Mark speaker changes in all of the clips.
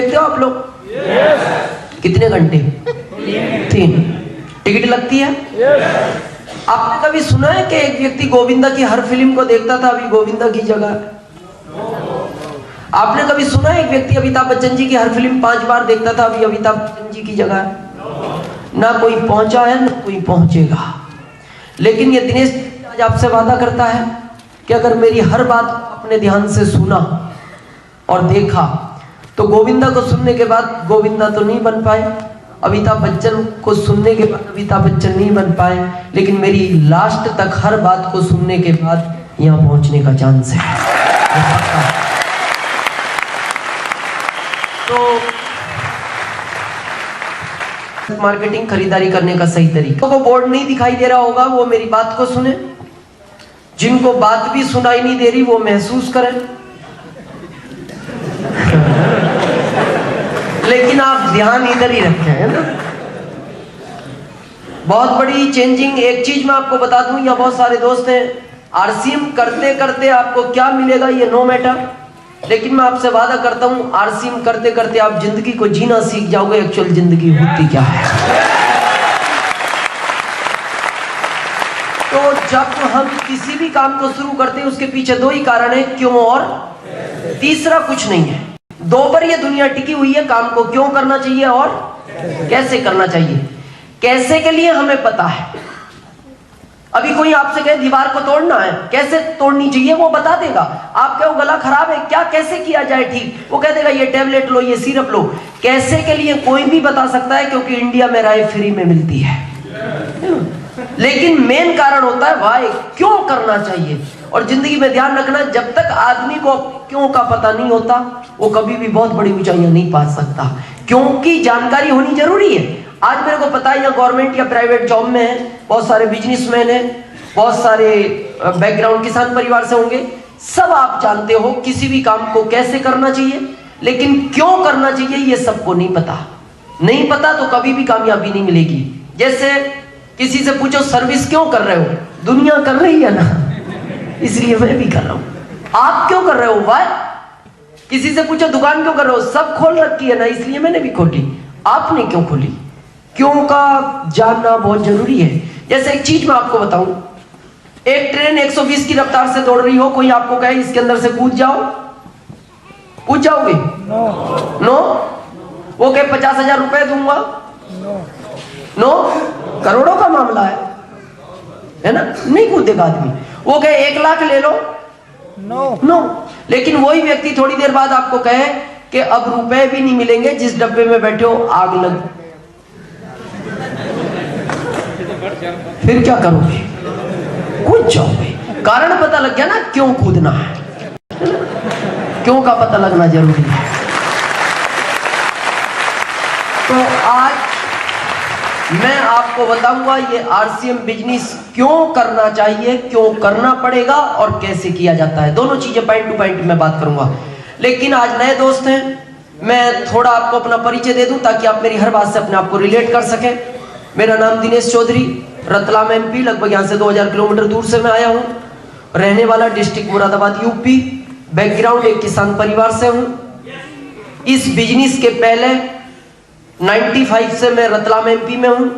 Speaker 1: देखते हो आप लोग? कितने घंटे? 3। टिकट लगती है? आपने कभी सुना है कि एक व्यक्ति गोविंदा की हर फिल्म को देखता था, अभी गोविंदा की जगह? आपने कभी सुना है एक व्यक्ति अमिताभ बच्चन जी की हर फिल्म 5 बार देखता था, अभी अमिताभ बच्चन जी की जगह? ना कोई पहुंचा है, ना कोई पहुंचेगा। लेकिन ये दिनेश आज आपसे वादा करता है कि अगर मेरी हर बात अपने ध्यान से सुना और देखा तो गोविंदा को सुनने के बाद गोविंदा तो नहीं बन पाए, अमिताभ बच्चन को सुनने के बाद अमिताभ बच्चन नहीं बन पाए, लेकिन मेरी लास्ट तक हर बात को सुनने के बाद यहाँ पहुंचने का चांस है। तो मार्केटिंग खरीदारी करने का सही तरीका, को बोर्ड नहीं दिखाई दे रहा होगा वो मेरी बात को सुने, जिनको बात भी सुनाई नहीं दे रही वो महसूस करें। लेकिन आप ध्यान इधर ही रखें, है ना। बहुत बड़ी चेंजिंग। एक चीज मैं आपको बता दूं, यहाँ बहुत सारे दोस्त हैं, आरसीएम करते करते आपको क्या मिलेगा ये नो मैटर, लेकिन मैं आपसे वादा करता हूं आरसीएम करते करते आप जिंदगी को जीना सीख जाओगे, एक्चुअल जिंदगी होती क्या है। तो जब हम किसी भी काम को शुरू करते हैं उसके पीछे 2 ही कारण है, क्यों और तीसरा कुछ नहीं है। 2 पर ये दुनिया टिकी हुई है, काम को क्यों करना चाहिए और कैसे करना चाहिए। कैसे के लिए हमें पता है। अभी कोई आपसे कहे दीवार को तोड़ना है, कैसे तोड़नी चाहिए वो बता देगा। आप कहो गला खराब है, क्या कैसे किया जाए ठीक, वो कह देगा ये टैबलेट लो, ये सिरप लो। कैसे के लिए कोई भी बता सकता है, क्योंकि इंडिया में राय फ्री में मिलती है। लेकिन मेन कारण होता है वाई, क्यों करना चाहिए। और जिंदगी में ध्यान रखना, जब तक आदमी को क्यों का पता नहीं होता वो कभी भी बहुत बड़ी ऊंचाइयां नहीं पा सकता, क्योंकि जानकारी होनी जरूरी है। आज मेरे को पता है यहाँ गवर्नमेंट या प्राइवेट जॉब में है, बहुत सारे बिजनेसमैन हैं, बहुत सारे बैकग्राउंड किसान परिवार से होंगे, सब आप जानते हो किसी भी काम को कैसे करना चाहिए, लेकिन क्यों करना चाहिए ये सबको नहीं पता। नहीं पता तो कभी भी कामयाबी नहीं मिलेगी। जैसे किसी से पूछो सर्विस क्यों कर रहे हो, दुनिया कर रही है ना, इसलिए मैं भी कर रहा हूं। आप क्यों कर रहे हो, वाई। किसी से पूछो दुकान क्यों कर रहे हो, सब खोल रखी है ना, इसलिए मैंने भी खोली। आपने क्यों खोली, क्यों का जानना बहुत जरूरी है। जैसे एक चीज मैं आपको बताऊं, एक ट्रेन 120 की रफ्तार से दौड़ रही हो, कोई आपको कहे इसके अंदर से कूद जाओ, कूद जाओगे? नो। वो कहे 50,000 रुपए दूंगा, नो। करोड़ों का मामला है ना, नहीं कूदेगा आदमी। वो कहे 1 लाख ले लो, नो। लेकिन वही व्यक्ति थोड़ी देर बाद आपको कहे कि अब रुपए भी नहीं मिलेंगे, जिस डब्बे में बैठे हो आग लग, फिर क्या करोगे? कूद जाओगे। कारण पता लग गया ना क्यों कूदना है, क्यों का पता लगना जरूरी है। तो आज मैं आपको बताऊंगा ये आरसीएम बिजनेस क्यों करना चाहिए, क्यों करना पड़ेगा और कैसे किया जाता है। दोनों चीजें पॉइंट टू पॉइंट मैं बात करूंगा। लेकिन आज नए दोस्त हैं, मैं थोड़ा आपको अपना परिचय दे दूं ताकि आप मेरी हर बात से अपने आप को रिलेट कर सकें। मेरा नाम दिनेश चौधरी, रतलाम एमपी, लगभग यहाँ से 2000 किलोमीटर दूर से मैं आया हूँ। रहने वाला डिस्ट्रिक्ट मुरादाबाद यूपी, बैकग्राउंड एक किसान परिवार से हूँ। इस बिजनेस के पहले 95 से मैं रतलाम एमपी में हूँ।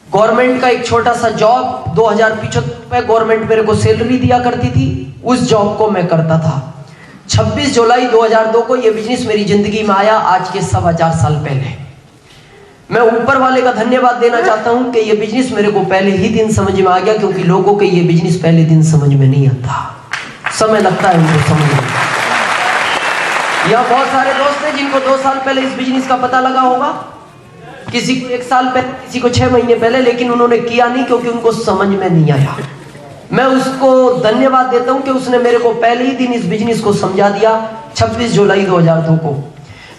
Speaker 1: गवर्नमेंट का एक छोटा सा जॉब, 2075 रुपए गवर्नमेंट मेरे को सैलरी दिया करती थी, उस जॉब को मैं करता था। 26 जुलाई 2002 को यह बिजनेस मेरी जिंदगी में आया, आज के 4.25 साल पहले। मैं ऊपर वाले का धन्यवाद देना चाहता हूं कि यह बिजनेस मेरे को पहले ही दिन समझ में आ गया, क्योंकि लोगों के ये बिजनेस पहले दिन समझ में नहीं आता, समय लगता है उनको समझ में। यहाँ बहुत सारे दोस्त हैं जिनको 2 साल पहले इस बिजनेस का पता लगा होगा, किसी को 1 साल पहले, किसी को 6 महीने पहले, लेकिन उन्होंने किया नहीं क्योंकि उनको समझ में नहीं आया। मैं उसको धन्यवाद देता हूं कि उसने मेरे को पहले ही दिन इस बिजनेस को समझा दिया। 26 जुलाई 2002 को।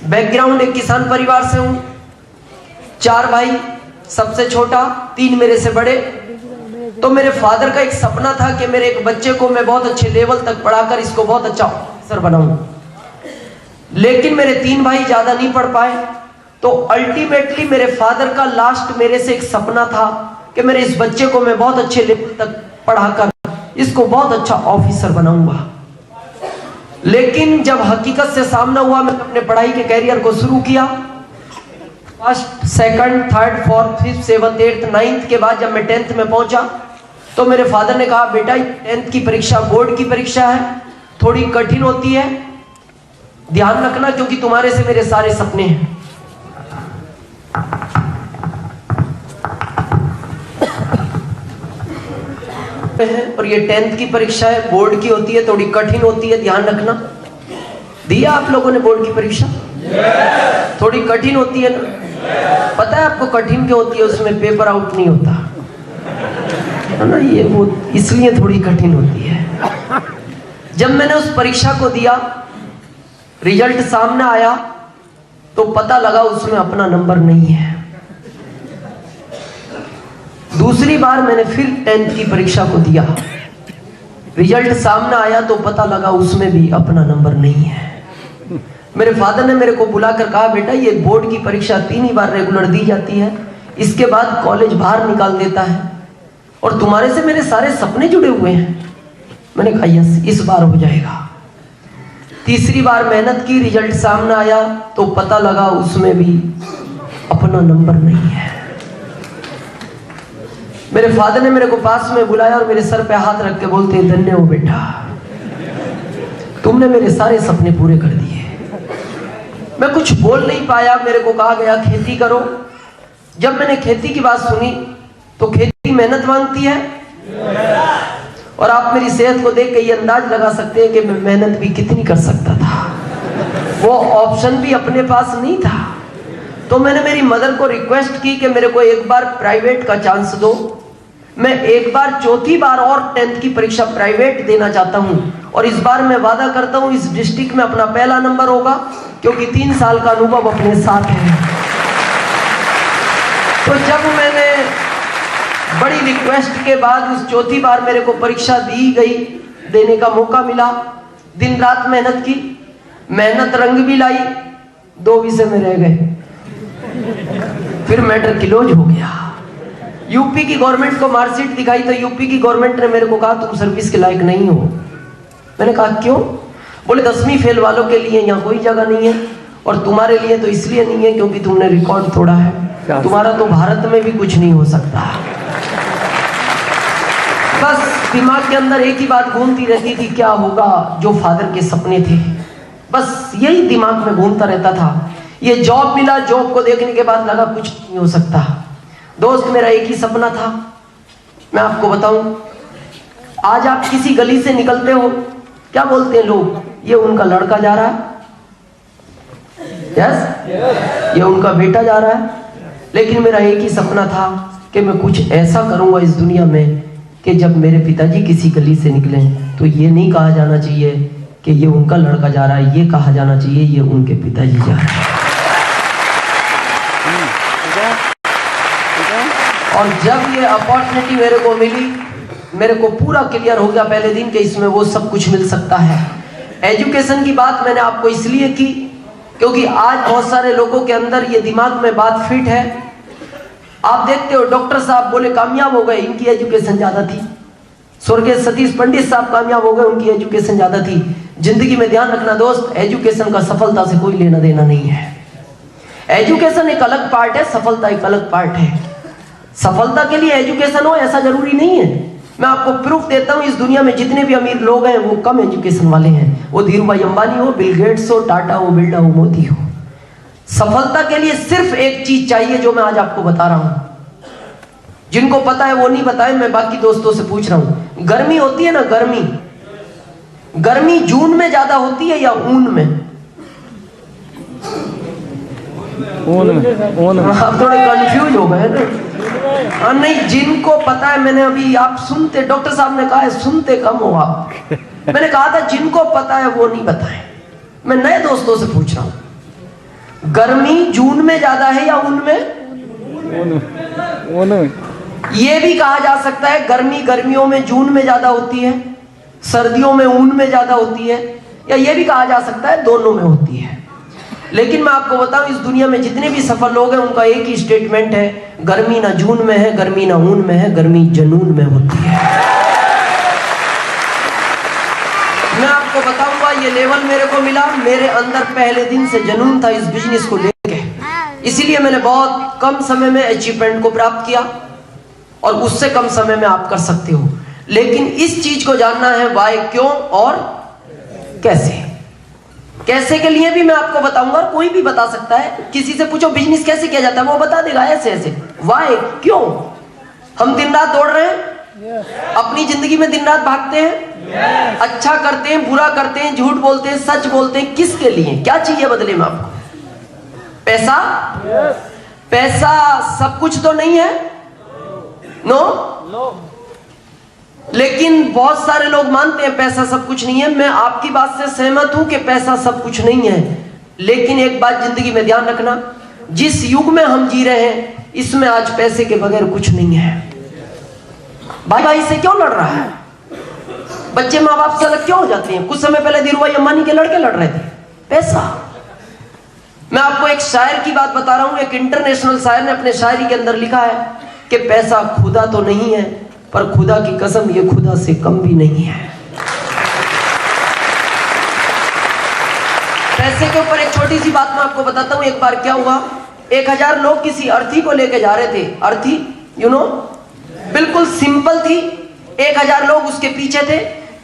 Speaker 1: बैकग्राउंड एक किसान परिवार से हूं, 4 भाई, सबसे छोटा, 3 मेरे से बड़े। तो मेरे फादर का एक सपना था कि मेरे एक बच्चे को मैं बहुत अच्छे लेवल तक पढ़ाकर इसको बहुत अच्छा ऑफिसर बनाऊं, लेकिन मेरे 3 भाई ज्यादा नहीं पढ़ पाए। तो अल्टीमेटली मेरे फादर का लास्ट मेरे से एक सपना था कि मेरे इस बच्चे को मैं बहुत अच्छे लेवल तक पढ़ाकर इसको बहुत अच्छा ऑफिसर बनाऊंगा। लेकिन जब हकीकत से सामना हुआ, मैंने अपने पढ़ाई के कैरियर को शुरू किया। First, second, third, fourth, fifth, seventh, eighth, ninth के बाद जब मैं 10th में पहुंचा तो मेरे फादर ने कहा, बेटा 10th की परीक्षा बोर्ड की परीक्षा है, थोड़ी कठिन होती है, ध्यान रखना, क्योंकि तुम्हारे से मेरे सारे सपने हैं। और ये 10th की परीक्षा है, बोर्ड की होती है, थोड़ी कठिन होती है, ध्यान रखना। दिया आप लोगों ने बोर्ड की परीक्षा? थोड़ी कठिन होती है ना? पता है आपको कठिन क्यों होती है? उसमें पेपर आउट नहीं होता है ना, ये वो इसलिए थोड़ी कठिन होती है। जब मैंने उस परीक्षा को दिया, रिजल्ट सामने आया तो पता लगा उसमें अपना नंबर नहीं है। दूसरी बार मैंने फिर 10th की परीक्षा को दिया, रिजल्ट सामने आया तो पता लगा उसमें भी अपना नंबर नहीं है। मेरे फादर ने मेरे को बुलाकर कहा, बेटा ये बोर्ड की परीक्षा 3 ही बार रेगुलर दी जाती है, इसके बाद कॉलेज बाहर निकाल देता है, और तुम्हारे से मेरे सारे सपने जुड़े हुए हैं। मैंने कहा यस, इस बार हो जाएगा। तीसरी बार मेहनत की, रिजल्ट सामने आया तो पता लगा उसमें भी अपना नंबर नहीं है। मेरे फादर ने मेरे को पास में बुलाया और मेरे सर पे हाथ रख के बोलते, धन्य हो बेटा, तुमने मेरे सारे सपने पूरे कर दिए। मैं कुछ बोल नहीं पाया। मेरे को कहा गया खेती करो। जब मैंने खेती की बात सुनी तो खेती मेहनत मांगती है, और आप मेरी सेहत को देख के ये अंदाज लगा सकते हैं कि मैं मेहनत भी कितनी कर सकता था। वो ऑप्शन भी अपने पास नहीं था। तो मैंने मेरी मदर को रिक्वेस्ट की कि मेरे को एक बार प्राइवेट का चांस दो, मैं एक बार, चौथी बार और 10th की परीक्षा प्राइवेट देना चाहता हूं, और इस बार मैं वादा करता हूं इस डिस्ट्रिक्ट में अपना पहला नंबर होगा, क्योंकि 3 साल का अनुभव अपने साथ है। तो जब मैंने बड़ी रिक्वेस्ट के बाद उस चौथी बार मेरे को परीक्षा दी गई, देने का मौका मिला, दिन रात मेहनत की, मेहनत रंग भी लाई, 2 विषय में रह गए, फिर मैटर क्लोज हो गया। यूपी की गवर्नमेंट को मार्कशीट दिखाई तो यूपी की गवर्नमेंट ने मेरे को कहा, तुम सर्विस के लायक नहीं हो। मैंने कहा क्यों? बोले 10वीं फेल वालों के लिए यहाँ कोई जगह नहीं है, और तुम्हारे लिए तो इसलिए नहीं है क्योंकि तुमने रिकॉर्ड तोड़ा है, तुम्हारा तो भारत में भी कुछ नहीं हो सकता। बस दिमाग के अंदर एक ही बात घूमती रहती थी, क्या होगा? जो फादर के सपने थे, बस यही दिमाग में घूमता रहता था। ये जॉब मिला, जॉब को देखने के बाद लगा कुछ नहीं हो सकता। दोस्त, मेरा एक ही सपना था। मैं आपको बताऊं, आज आप किसी गली से निकलते हो, क्या बोलते हैं लोग? ये उनका लड़का जा रहा है, यस, ये उनका बेटा जा रहा है। लेकिन मेरा एक ही सपना था कि मैं कुछ ऐसा करूंगा इस दुनिया में कि जब मेरे पिताजी किसी गली से निकले तो ये नहीं कहा जाना चाहिए कि ये उनका लड़का जा रहा है, ये कहा जाना चाहिए ये उनके पिताजी जा रहे हैं। और जब ये अपॉर्चुनिटी मेरे को मिली, मेरे को पूरा क्लियर हो गया पहले दिन कि इसमें वो सब कुछ मिल सकता है। एजुकेशन की बात मैंने आपको इसलिए की क्योंकि आज बहुत सारे लोगों के अंदर ये दिमाग में बात फिट है। आप देखते हो डॉक्टर साहब बोले कामयाब हो गए, इनकी एजुकेशन ज्यादा थी। स्वर्गीय सतीश पंडित साहब कामयाब हो गए, उनकी एजुकेशन ज्यादा थी। जिंदगी में ध्यान रखना दोस्त, एजुकेशन का सफलता से कोई लेना देना नहीं है। एजुकेशन एक अलग पार्ट है, सफलता एक अलग पार्ट है। सफलता के लिए एजुकेशन हो ऐसा जरूरी नहीं है। मैं आपको प्रूफ देता हूं, इस दुनिया में जितने भी अमीर लोग हैं वो कम एजुकेशन वाले हैं। वो धीरू भाई अंबानी हो, बिल गेट्स हो, टाटा हो, बिरला हो, मोदी हो। सफलता के लिए सिर्फ एक चीज चाहिए जो मैं आज आपको बता रहा हूं। जिनको पता है वो नहीं बताए, मैं बाकी दोस्तों से पूछ रहा हूं। गर्मी होती है ना, गर्मी जून में ज्यादा होती है या ऊन में? ऊन में। आप थोड़े कंफ्यूज हो गए ना। हाँ नहीं, जिनको पता है, मैंने अभी, आप सुनते, डॉक्टर साहब ने कहा है सुनते कम हो आप। मैंने कहा था जिनको पता है वो नहीं बताए। मैं नए दोस्तों से पूछ रहा हूं, गर्मी जून में ज्यादा है या ऊन में? ऊन में। ये भी कहा जा सकता है गर्मी गर्मियों में जून में ज्यादा होती है, सर्दियों में ऊन में ज्यादा होती है, या ये भी कहा जा सकता है दोनों में होती है। लेकिन मैं आपको बताऊं, इस दुनिया में जितने भी सफल लोग हैं उनका एक ही स्टेटमेंट है, गर्मी ना जून में है, गर्मी ना ऊन में है, गर्मी जनून में होती है। मैं आपको बताऊंगा ये लेवल मेरे को मिला, मेरे अंदर पहले दिन से जुनून था इस बिजनेस को लेके, इसीलिए मैंने बहुत कम समय में अचीवमेंट को प्राप्त किया और उससे कम समय में आप कर सकते हो। लेकिन इस चीज को जानना है वाई, क्यों और कैसे। कैसे के लिए भी मैं आपको बताऊंगा, कोई भी बता सकता है। किसी से पूछो बिजनेस कैसे किया जाता है, वो बता देगा ऐसे ऐसे। वाई, क्यों हम दिन रात दौड़ रहे हैं, अपनी जिंदगी में दिन रात भागते हैं, अच्छा करते हैं, बुरा करते हैं, झूठ बोलते हैं, सच बोलते हैं, किसके लिए, क्या चाहिए बदले में आपको? पैसा? पैसा सब कुछ तो नहीं है, नो। लेकिन बहुत सारे लोग मानते हैं पैसा सब कुछ नहीं है। मैं आपकी बात से सहमत हूं कि पैसा सब कुछ नहीं है, लेकिन एक बात जिंदगी में ध्यान रखना, जिस युग में हम जी रहे हैं इसमें आज पैसे के बगैर कुछ नहीं है। भाई भाई से क्यों लड़ रहा है? बच्चे माँ बाप से अलग क्यों हो जाते हैं? कुछ समय पहले धीरूभाई अंबानी के लड़के लड़ रहे थे, पैसा। मैं आपको एक शायर की बात बता रहा हूं, एक इंटरनेशनल शायर ने अपने शायरी के अंदर लिखा है कि पैसा खुदा तो नहीं है, पर खुदा की कसम ये खुदा से कम भी नहीं है। पैसे के ऊपर एक छोटी सी बात मैं आपको बताता हूं। एक बार क्या हुआ, 1000 लोग किसी अर्थी को लेके जा रहे थे। अर्थी यू नो, बिल्कुल सिंपल थी। 1000 लोग उसके पीछे थे।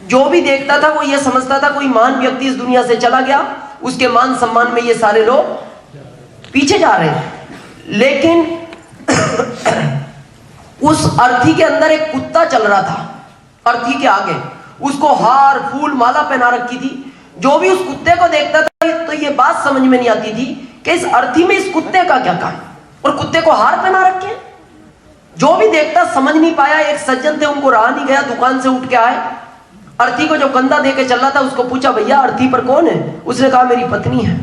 Speaker 1: जो भी देखता था वो ये समझता था कोई महान व्यक्ति इस दुनिया से चला गया, उसके मान सम्मान में ये सारे लोग पीछे जा रहे हैं। लेकिन उस अर्थी के अंदर एक कुत्ता चल रहा था, अर्थी के आगे। उसको हार फूल माला पहना रखी थी। जो भी उस कुत्ते को देखता था तो ये बात समझ में नहीं आती थी कि इस अर्थी में इस कुत्ते का क्या काम, और कुत्ते को हार पहना रखे। जो भी देखता समझ नहीं पाया। एक सज्जन थे, उनको रहा नहीं गया, दुकान से उठ के आए, अर्थी को जो कंधा देके चल रहा था उसको पूछा, भैया अर्थी पर कौन है? उसने कहा मेरी पत्नी है।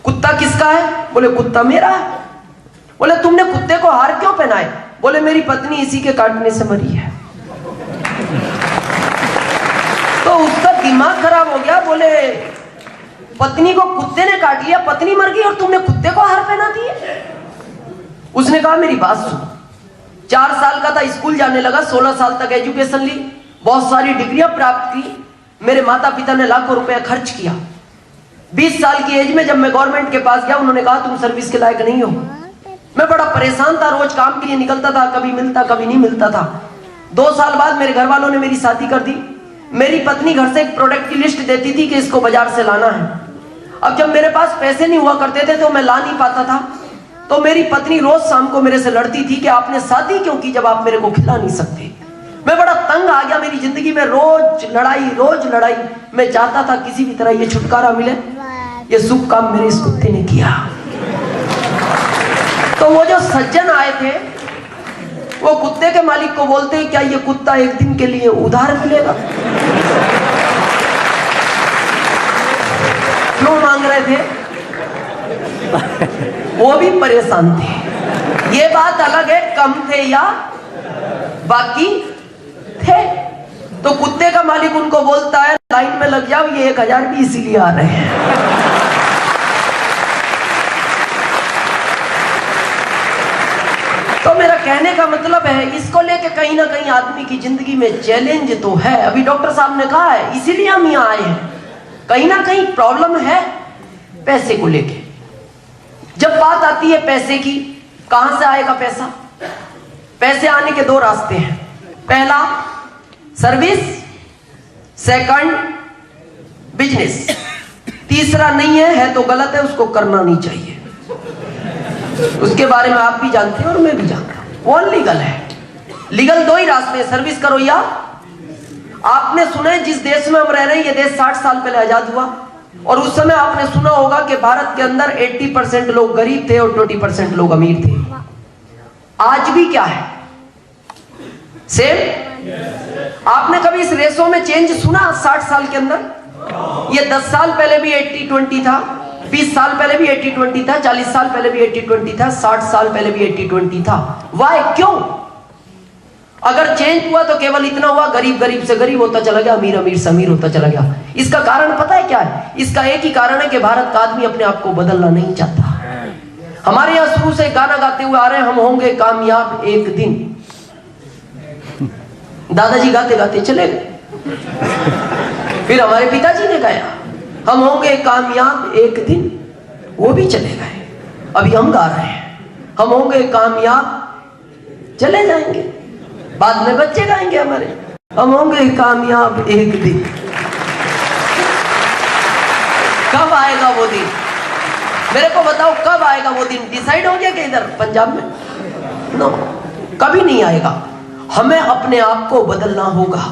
Speaker 1: कुत्ता किसका है? बोले कुत्ता मेरा है। बोले तुमने कुत्ते को हार क्यों पहनाए? बोले मेरी पत्नी इसी के काटने से मरी है। तो उसका दिमाग खराब हो गया। बोले पत्नी को कुत्ते ने काट लिया, पत्नी मर गई और तुमने कुत्ते को हार पहना दिए? उसने कहा मेरी बात सुन। 4 साल का था, स्कूल जाने लगा, 16 साल तक एजुकेशन ली, बहुत सारी डिग्रियां प्राप्त की। मेरे माता पिता ने लाखों रुपया खर्च किया। 20 साल की एज में जब मैं गवर्नमेंट के पास गया, उन्होंने कहा तुम सर्विस के लायक नहीं हो। मैं बड़ा परेशान था, रोज काम के लिए निकलता था, कभी मिलता कभी नहीं मिलता था। 2 साल बाद मेरे घर वालों ने मेरी शादी कर दी। मेरी पत्नी घर से एक प्रोडक्ट की लिस्ट देती थी कि इसको बाजार से लाना है। अब जब मेरे पास पैसे नहीं हुआ करते थे तो मैं ला नहीं पाता था। तो मेरी पत्नी रोज शाम को मेरे से लड़ती थी कि आपने शादी क्यों की जब आप मेरे को खिला नहीं सकते। मैं बड़ा तंग आ गया। मेरी जिंदगी में रोज लड़ाई। मैं चाहता था किसी भी तरह ये छुटकारा मिले। ये शुभ काम मेरे इस कुत्ते ने किया। तो वो जो सज्जन आए थे वो कुत्ते के मालिक को बोलते हैं, क्या ये कुत्ता एक दिन के लिए उधार मिलेगा? क्यों मांग रहे थे? वो भी परेशान थे। ये बात अलग है, कम थे या बाकी थे। तो कुत्ते का मालिक उनको बोलता है लाइन में लग जाओ, ये 1000 भी इसीलिए आ रहे हैं। तो मेरा कहने का मतलब है, इसको लेके कहीं ना कहीं आदमी की जिंदगी में चैलेंज तो है। अभी डॉक्टर साहब ने कहा है, इसीलिए हम यहाँ आए हैं। कहीं ना कहीं प्रॉब्लम है पैसे को लेके। जब बात आती है पैसे की, कहां से आएगा पैसा? पैसे आने के 2 रास्ते हैं। पहला सर्विस, सेकंड बिजनेस। तीसरा नहीं है तो गलत है, उसको करना नहीं चाहिए। उसके बारे में आप भी जानते हैं और मैं भी जानता हूं। वो अनलीगल है। लीगल 2 ही रास्ते हैं, सर्विस करो या। आपने सुना है जिस देश में हम रह रहे हैं, ये देश 60 साल पहले आजाद हुआ, और उस समय आपने सुना होगा कि भारत के अंदर 80% लोग गरीब थे और 20% लोग अमीर थे। आज भी क्या है? सेम। आपने कभी इस रेशो में चेंज सुना 60 साल के अंदर? ये 10 साल पहले भी 80-20 था, 20 साल पहले भी 80-20 था, 40 साल पहले भी 80-20 था, 60 साल पहले भी 80-20 था। वाई, क्यों? अगर चेंज हुआ तो केवल इतना हुआ, गरीब गरीब से गरीब होता चला गया, अमीर अमीर से अमीर होता चला गया। इसका कारण पता है क्या है? इसका एक ही कारण है कि भारत का आदमी अपने आप को बदलना नहीं चाहता। हमारे यहाँ शुरू से गाना गाते हुए आ रहे हैं, हम होंगे कामयाब एक दिन। दादाजी गाते गाते चले गए। फिर हमारे पिताजी ने गाया, हम होंगे कामयाब एक दिन, वो भी चले गए। अभी हम गा रहे हैं, हम होंगे कामयाब, चले जाएंगे, बाद में बच्चे गाएंगे हमारे, हम होंगे कामयाब एक दिन। कब आएगा वो दिन? मेरे को बताओ कब आएगा वो दिन? डिसाइड हो गया कि इधर पंजाब में? नो, कभी नहीं आएगा। हमें अपने आप को बदलना होगा।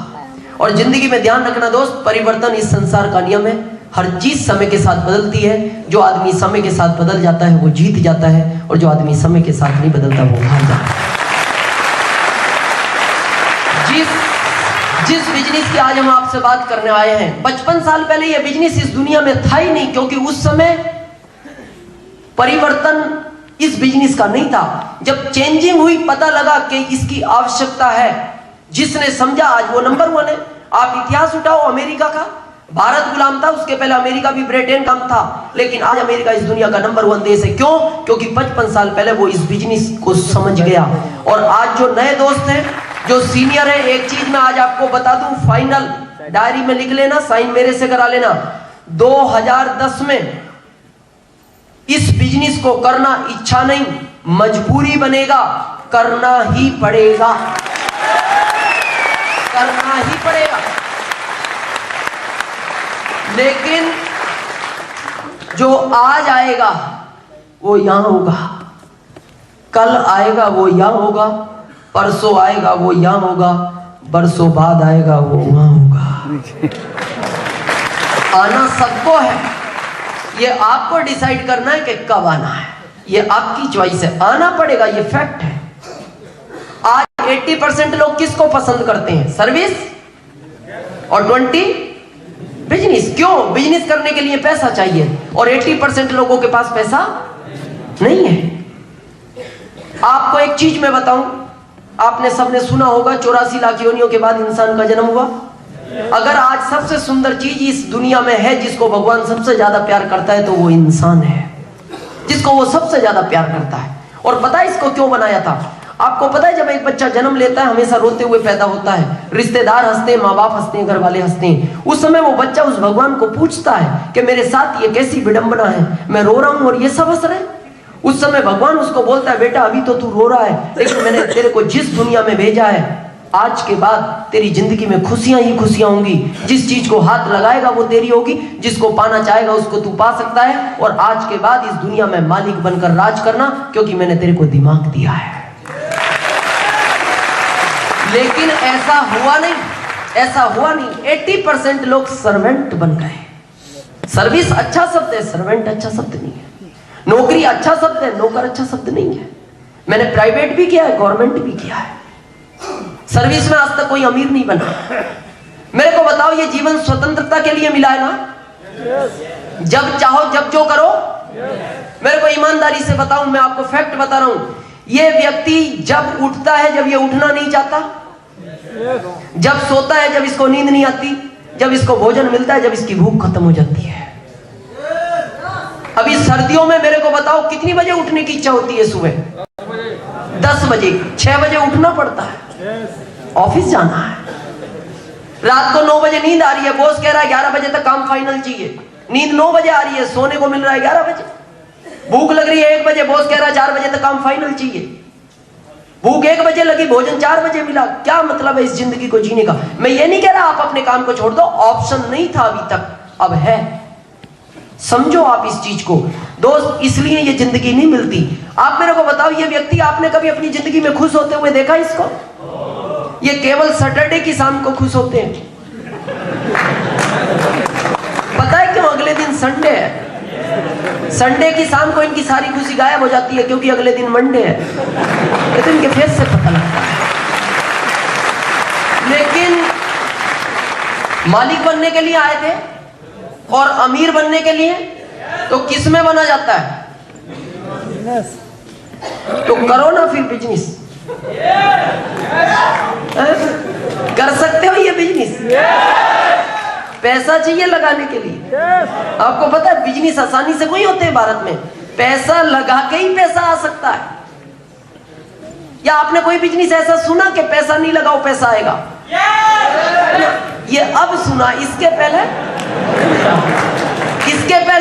Speaker 1: और जिंदगी में ध्यान रखना दोस्त, परिवर्तन इस संसार का नियम है। हर चीज समय के साथ बदलती है। जो आदमी समय के साथ बदल जाता है वो जीत जाता है, और जो आदमी समय के साथ नहीं बदलता वो हार जाता है। जिस बिजनेस की आज हम आपसे बात करने आए हैं, 55 साल पहले यह बिजनेस इस दुनिया में था ही नहीं, क्योंकि उस समय परिवर्तन इस बिजनेस का नहीं था। जब चेंजिंग हुई, पता लगा कि इसकी आवश्यकता है, जिसने समझा आज वो नंबर 1 है। आप इतिहास उठाओ अमेरिका का, भारत गुलाम था, उसके पहले अमेरिका भी ब्रिटेन का था, लेकिन आज अमेरिका इस दुनिया का नंबर 1 देश है। क्यों? क्योंकि 55 साल पहले वो इस बिजनेस को समझ गया। और आज जो नए दोस्त हैं, जो सीनियर है, एक चीज मैं आज आपको बता दूं, फाइनल डायरी में लिख लेना, साइन मेरे से करा लेना। 2010 में इस बिजनेस को करना इच्छा नहीं, मजबूरी बनेगा, करना ही पड़ेगा, करना ही पड़ेगा। लेकिन जो आज आएगा वो यहां होगा, कल आएगा वो यहां होगा, परसों आएगा वो यहां होगा, बरसों बाद आएगा वो वहां होगा। आना सबको है, ये आपको डिसाइड करना है कि कब आना है, ये आपकी चॉइस है। आना पड़ेगा, ये फैक्ट है। आज 80% लोग किसको पसंद करते हैं? सर्विस, और 20 बिजनेस। क्यों? बिजनेस करने के लिए पैसा चाहिए, और 80% लोगों के पास पैसा नहीं है। आपको एक चीज मैं बताऊं, आपने सबने सुना होगा 84 लाख योनियों के बाद इंसान का जन्म हुआ। अगर आज सबसे सुंदर चीज इस दुनिया में है जिसको भगवान सबसे ज्यादा प्यार करता है, तो वो इंसान है, जिसको वो सबसे ज्यादा प्यार करता है। और पता है इसको क्यों बनाया था? आपको पता है, जब एक बच्चा जन्म लेता है हमेशा रोते हुए पैदा होता है, रिश्तेदार हंसते हैं, माँ बाप हंसते हैं, घर वाले हंसते हैं। उस समय वो बच्चा उस भगवान को पूछता है कि मेरे साथ ये कैसी विडंबना है, मैं रो रहा हूं और ये सब हंस रहे हैं। उस समय भगवान उसको बोलता है, बेटा अभी तो तू रो रहा है, लेकिन मैंने तेरे को जिस दुनिया में भेजा है, आज के बाद तेरी जिंदगी में खुशियां ही खुशियां होंगी। जिस चीज को हाथ लगाएगा वो तेरी होगी, जिसको पाना चाहेगा उसको तू पा सकता है। और आज के बाद इस दुनिया में मालिक बनकर राज करना, क्योंकि मैंने तेरे को दिमाग दिया है। लेकिन ऐसा हुआ नहीं, ऐसा हुआ नहीं। 80% लोग सर्वेंट बन गए। सर्विस अच्छा शब्द है, सर्वेंट अच्छा शब्द नहीं है। नौकरी अच्छा शब्द है, नौकर अच्छा शब्द नहीं है। मैंने प्राइवेट भी किया है, गवर्नमेंट भी किया है। सर्विस में आज तक कोई अमीर नहीं बना। मेरे को बताओ, ये जीवन स्वतंत्रता के लिए मिला है ना? जब चाहो जब जो करो। मेरे को ईमानदारी से बताऊं, मैं आपको फैक्ट बता रहा हूं, ये व्यक्ति जब उठता है जब ये उठना नहीं चाहता, जब सोता है जब इसको नींद नहीं आती, जब इसको भोजन मिलता है जब इसकी भूख खत्म हो जाती है। अभी सर्दियों में मेरे को बताओ कितनी बजे उठने की इच्छा होती है? सुबह 10 बजे, 6 बजे उठना पड़ता है, ऑफिस जाना है। रात को 9 बजे नींद आ रही है, बॉस कह रहा है 11 बजे तक काम फाइनल चाहिए। नींद 9 बजे आ रही है, सोने को मिल रहा है 11 बजे। भूख लग रही है 1 बजे, बॉस कह रहा है 4 बजे तक काम फाइनल चाहिए। भूख 1 बजे लगी, भोजन 4 बजे मिला। क्या मतलब है इस जिंदगी को जीने का? मैं ये नहीं कह रहा आप अपने काम को छोड़ दो, ऑप्शन नहीं था अभी तक, अब है। समझो आप इस चीज को दोस्त, इसलिए ये जिंदगी नहीं मिलती। आप मेरे को बताओ, ये व्यक्ति आपने कभी अपनी जिंदगी में खुश होते हुए देखा इसको? ये केवल सैटरडे की शाम को खुश होते हैं। पता है क्यों? अगले दिन संडे है। संडे की शाम को इनकी सारी खुशी गायब हो जाती है, क्योंकि अगले दिन मंडे है। ये तो इनके फेस से पता लगता है। लेकिन मालिक बनने के लिए आए थे और अमीर बनने के लिए, तो किस में बना जाता है? तो करो ना फिर बिजनेस। कर सकते हो ये बिजनेस? पैसा चाहिए लगाने के लिए। आपको पता है बिजनेस आसानी से कोई होते हैं भारत में, पैसा लगा के ही पैसा आ सकता है। या आपने कोई बिजनेस ऐसा सुना कि पैसा नहीं लगाओ पैसा आएगा? ये अब सुना, इसके पहले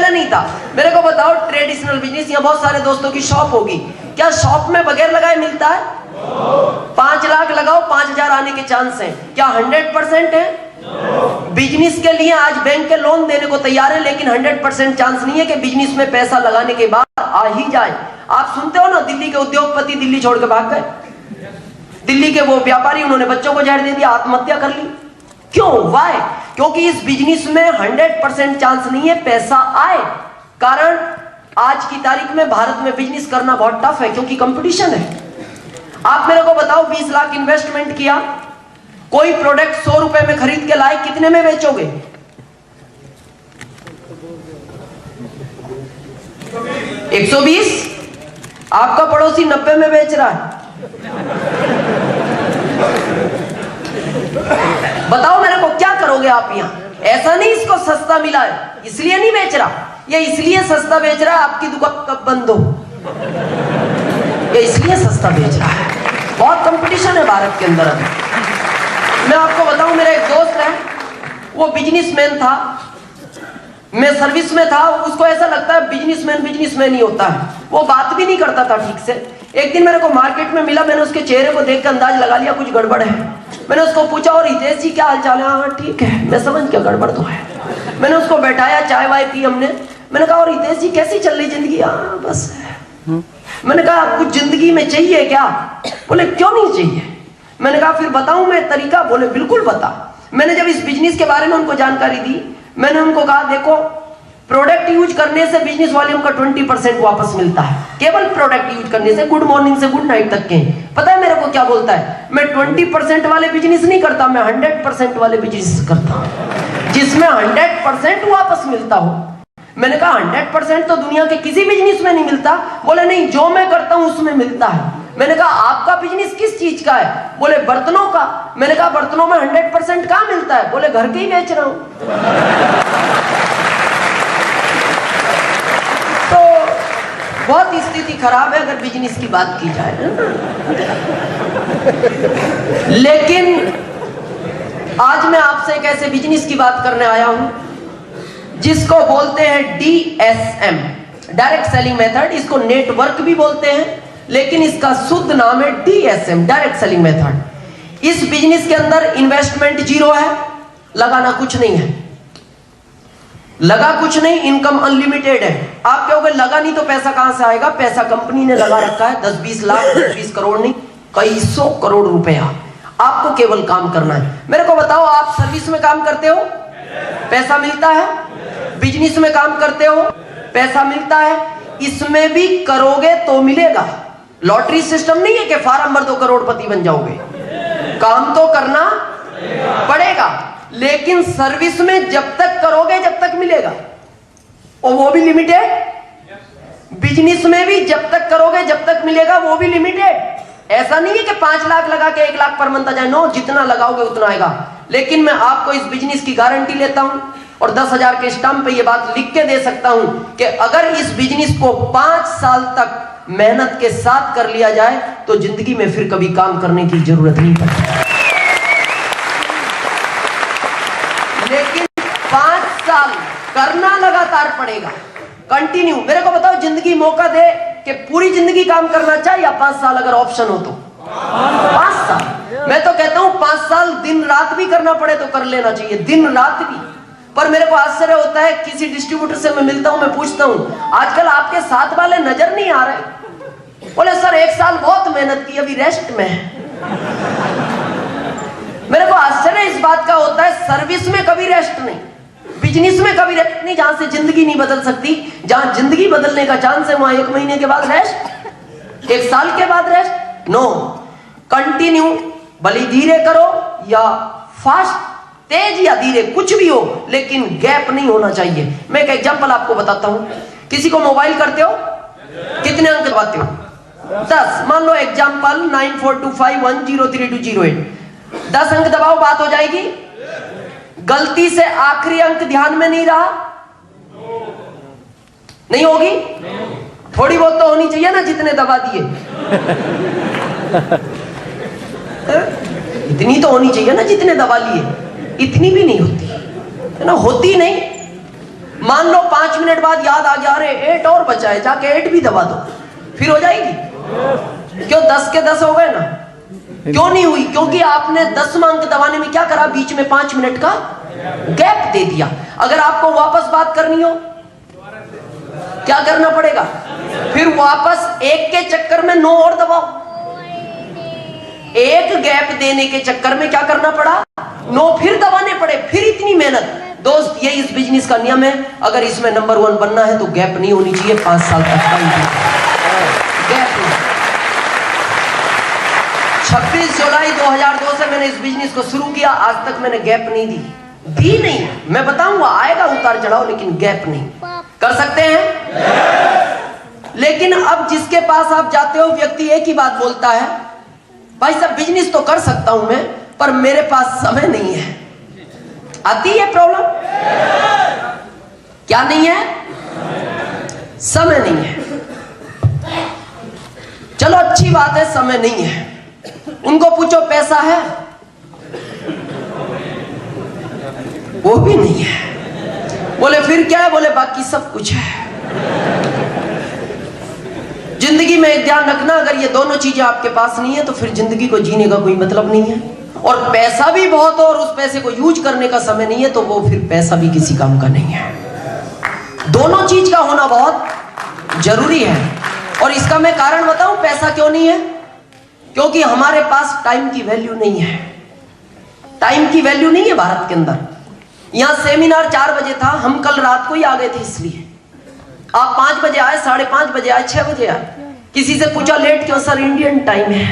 Speaker 1: नहीं था। मेरे को बताओ, ट्रेडिशनल बिजनेस, यहाँ बहुत सारे दोस्तों की शॉप होगी, क्या शॉप में बगैर लगाए मिलता है? 5 लाख लगाओ, 5,000 आने के चांस हैं, क्या 100% है? बिजनेस के लिए आज बैंक के लोन देने को तैयार है, लेकिन 100% चांस नहीं है कि बिजनेस में पैसा लगाने के बाद आ ही जाए। आप सुनते हो ना, दिल्ली के उद्योगपति दिल्ली छोड़ के भाग गए, दिल्ली के वो व्यापारी, उन्होंने बच्चों को जहर दे दिया, आत्महत्या कर ली। क्यों? वाई? क्योंकि इस बिजनेस में 100% चांस नहीं है पैसा आए। कारण आज की तारीख में भारत में बिजनेस करना बहुत टफ है, क्योंकि कंपटीशन है। आप मेरे को बताओ, 20 लाख इन्वेस्टमेंट किया, कोई प्रोडक्ट 100 रुपए में खरीद के लाए, कितने में बेचोगे? 120? आपका पड़ोसी 90 में बेच रहा है। बताओ मेरे को, क्या करोगे आप यहाँ? ऐसा नहीं इसको सस्ता मिला है इसलिए नहीं बेच रहा, ये इसलिए सस्ता बेच रहा है, आपकी दुकान कब बंद हो, ये इसलिए सस्ता बेच रहा है। बहुत कंपटीशन है भारत के अंदर। मैं आपको बताऊं, मेरा एक दोस्त है, वो बिजनेसमैन था, मैं सर्विस में था, उसको ऐसा लगता है बिजनेसमैन ही होता है, वो बात भी नहीं करता था ठीक से। एक दिन मेरे को मार्केट में मिला, मैंने उसके चेहरे को देख कर अंदाज लगा लिया कुछ गड़बड़ है। मैंने उसको पूछा, और हितेश जी क्या हाल चाल है? हाँ ठीक है, मैं समझ गया गड़बड़ तो है। मैंने उसको बैठाया, चाय वाय पी हमने। मैंने कहा, और हितेश जी कैसी चल रही जिंदगी? हाँ बस। मैंने कहा, कुछ जिंदगी में चाहिए क्या? बोले क्यों नहीं चाहिए? मैंने कहा, फिर बताऊं मैं तरीका? बोले बिल्कुल बता। मैंने जब इस बिजनेस के बारे में उनको जानकारी दी, मैंने उनको कहा, देखो प्रोडक्ट यूज करने से बिजनेस वॉल्यूम का 20% वापस मिलता है, केवल प्रोडक्ट यूज करने से, गुड मॉर्निंग से गुड नाइट तक के। पता है मेरे को क्या बोलता है? मैं 20% वाले बिजनेस नहीं करता, मैं 100% वाले बिजनेस करता हूं, जिसमें 100% वापस मिलता हो। मैंने कहा, 100% तो दुनिया के किसी बिजनेस में नहीं मिलता। बोले नहीं, जो मैं करता हूं उसमें मिलता है। मैंने कहा, आपका बिजनेस किस चीज का है? बोले बर्तनों का। मैंने कहा, बर्तनों में 100% कहां मिलता है? बोले घर के ही बेच रहा हूं। तो बहुत स्थिति खराब है अगर बिजनेस की बात की जाए। लेकिन आज मैं आपसे एक ऐसे बिजनेस की बात करने आया हूं जिसको बोलते हैं DSM, डायरेक्ट सेलिंग मेथड। इसको नेटवर्क भी बोलते हैं, लेकिन इसका शुद्ध नाम है DSM, डायरेक्ट सेलिंग मेथड। इस बिजनेस के अंदर इन्वेस्टमेंट 0 है, लगाना कुछ नहीं है, लगा कुछ नहीं, इनकम अनलिमिटेड है। आप कहोगे लगा नहीं तो पैसा कहां से आएगा? पैसा कंपनी ने लगा रखा है, 10-20 लाख, 20 करोड़ नहीं, कई 100 करोड़ रुपया। आपको केवल काम करना है। मेरे को बताओ, आप सर्विस में काम करते हो, पैसा मिलता है? बिजनेस में काम करते हो, पैसा मिलता है? इसमें भी करोगे तो मिलेगा। लॉटरी सिस्टम नहीं है कि फार्म भर दो करोड़पति बन जाओगे, काम तो करना पड़ेगा। लेकिन सर्विस में जब तक करोगे जब तक मिलेगा, और वो भी लिमिटेड। बिजनेस में भी जब तक करोगे जब तक मिलेगा, वो भी लिमिटेड। ऐसा नहीं है कि 5 लाख लगा के 1 लाख पर मंथ आ जाए, नो, जितना लगाओगे उतना आएगा। लेकिन मैं आपको इस बिजनेस की गारंटी लेता हूं, और 10,000 के स्टैंप पे ये बात लिख के दे सकता हूं कि अगर इस बिजनेस को 5 साल तक मेहनत के साथ कर लिया जाए तो जिंदगी में फिर कभी काम करने की जरूरत नहीं पड़ती। लेकिन 5 साल करना लगातार पड़ेगा, कंटिन्यू। मेरे को बताओ, जिंदगी मौका दे कि पूरी जिंदगी काम करना चाहिए या 5 साल अगर ऑप्शन हो तो? 5 साल। मैं तो कहता हूं 5 साल दिन रात भी करना पड़े तो कर लेना चाहिए, दिन रात भी। पर मेरे को आश्चर्य होता है, किसी डिस्ट्रीब्यूटर से मैं मिलता हूं, मैं पूछता हूं, आजकल आपके साथ वाले नजर नहीं आ रहे? बोले सर 1 साल बहुत मेहनत की, अभी रेस्ट में है। मेरे को आश्चर्य इस बात का होता है, सर्विस में कभी रेस्ट नहीं, बिजनेस में कभी रेस्ट नहीं। जहां से जिंदगी नहीं बदल सकती, जहां जिंदगी बदलने का चांस है, वहां 1 महीने के बाद रेस्ट, 1 साल के बाद रेस्ट, नो। कंटिन्यू, भले धीरे करो या फास्ट, तेज या धीरे, कुछ भी हो, लेकिन गैप नहीं होना चाहिए। मैं एक एग्जांपल आपको बताता हूं। किसी को मोबाइल करते हो, कितने अंक दबाते हो? 10। मान लो एग्जांपल 9425103208, 10 अंक दबाओ, बात हो जाएगी। गलती से आखिरी अंक ध्यान में नहीं रहा, नहीं होगी? थोड़ी बहुत तो होनी चाहिए ना, जितने दबा दिए। इतनी तो होनी चाहिए ना जितने दबा लिए, इतनी भी नहीं होती है ना, होती नहीं। मान लो 5 मिनट बाद याद आ गया, अरे 8 और बचा है, जाके 8 भी दबा दो, फिर हो जाएगी। क्यों 10 के 10 हो गए ना? क्यों नहीं हुई? क्योंकि आपने 10वां अंक दबाने में क्या करा, बीच में 5 मिनट का गैप दे दिया। अगर आपको वापस बात करनी हो क्या करना पड़ेगा? फिर वापस 1 के चक्कर में 9 और दबाओ। 1 गैप देने के चक्कर में क्या करना पड़ा, 9 फिर दबाने पड़े, फिर इतनी मेहनत। दोस्त ये इस बिजनेस का नियम है, अगर इसमें नंबर 1 बनना है तो गैप नहीं होनी चाहिए 5 साल तक। गैप नहीं। 26 जुलाई 2002 से मैंने इस बिजनेस को शुरू किया, आज तक मैंने गैप नहीं दी नहीं। मैं बताऊंगा आएगा उतार चढ़ाव, लेकिन गैप नहीं। कर सकते हैं? लेकिन अब जिसके पास आप जाते हो व्यक्ति एक ही बात बोलता है, भाई साहब बिजनेस तो कर सकता हूं मैं, पर मेरे पास समय नहीं है। आती है प्रॉब्लम? क्या नहीं है? समय नहीं है। चलो अच्छी बात है समय नहीं है। उनको पूछो पैसा है, वो भी नहीं है। बोले फिर क्या है? बोले बाकी सब कुछ है। जिंदगी में एक ध्यान रखना, अगर ये दोनों चीजें आपके पास नहीं है तो फिर जिंदगी को जीने का कोई मतलब नहीं है। और पैसा भी बहुत हो और उस पैसे को यूज करने का समय नहीं है तो वो फिर पैसा भी किसी काम का नहीं है। दोनों चीज का होना बहुत जरूरी है। और इसका मैं कारण बताऊं पैसा क्यों नहीं है? क्योंकि हमारे पास टाइम की वैल्यू नहीं है। टाइम की वैल्यू नहीं है भारत के अंदर। यहां सेमिनार 4 बजे था, हम कल रात को ही आ गए थे, इसलिए आप 5 बजे आए, 5:30 बजे आए, 6 बजे आए। किसी से पूछा लेट क्यों? सर इंडियन टाइम है।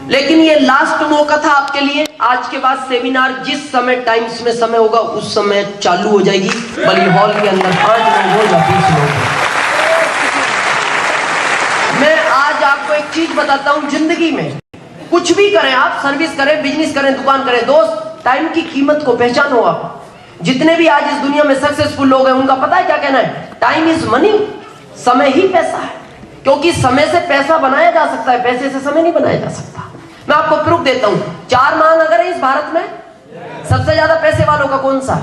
Speaker 1: लेकिन ये लास्ट मौका था आपके लिए। आज के बाद सेमिनार जिस समय टाइम्स में समय होगा उस समय चालू हो जाएगी, भले हॉल के अंदर 5 लोग हो या 20 लोग हो। मैं आज आपको एक चीज बताता हूं, जिंदगी में कुछ भी करें आप, सर्विस करें, बिजनेस करें, दुकान करें, दोस्त टाइम की कीमत को पहचानो आप। जितने भी आज इस दुनिया में सक्सेसफुल लोग हैं उनका पता है क्या कहना है? टाइम इज मनी, समय ही पैसा है। क्योंकि समय से पैसा बनाया जा सकता है, पैसे से समय नहीं बनाया जा सकता। मैं आपको प्रूफ देता हूं। 4 महानगर है इस भारत में, सबसे ज्यादा पैसे वालों का कौन सा?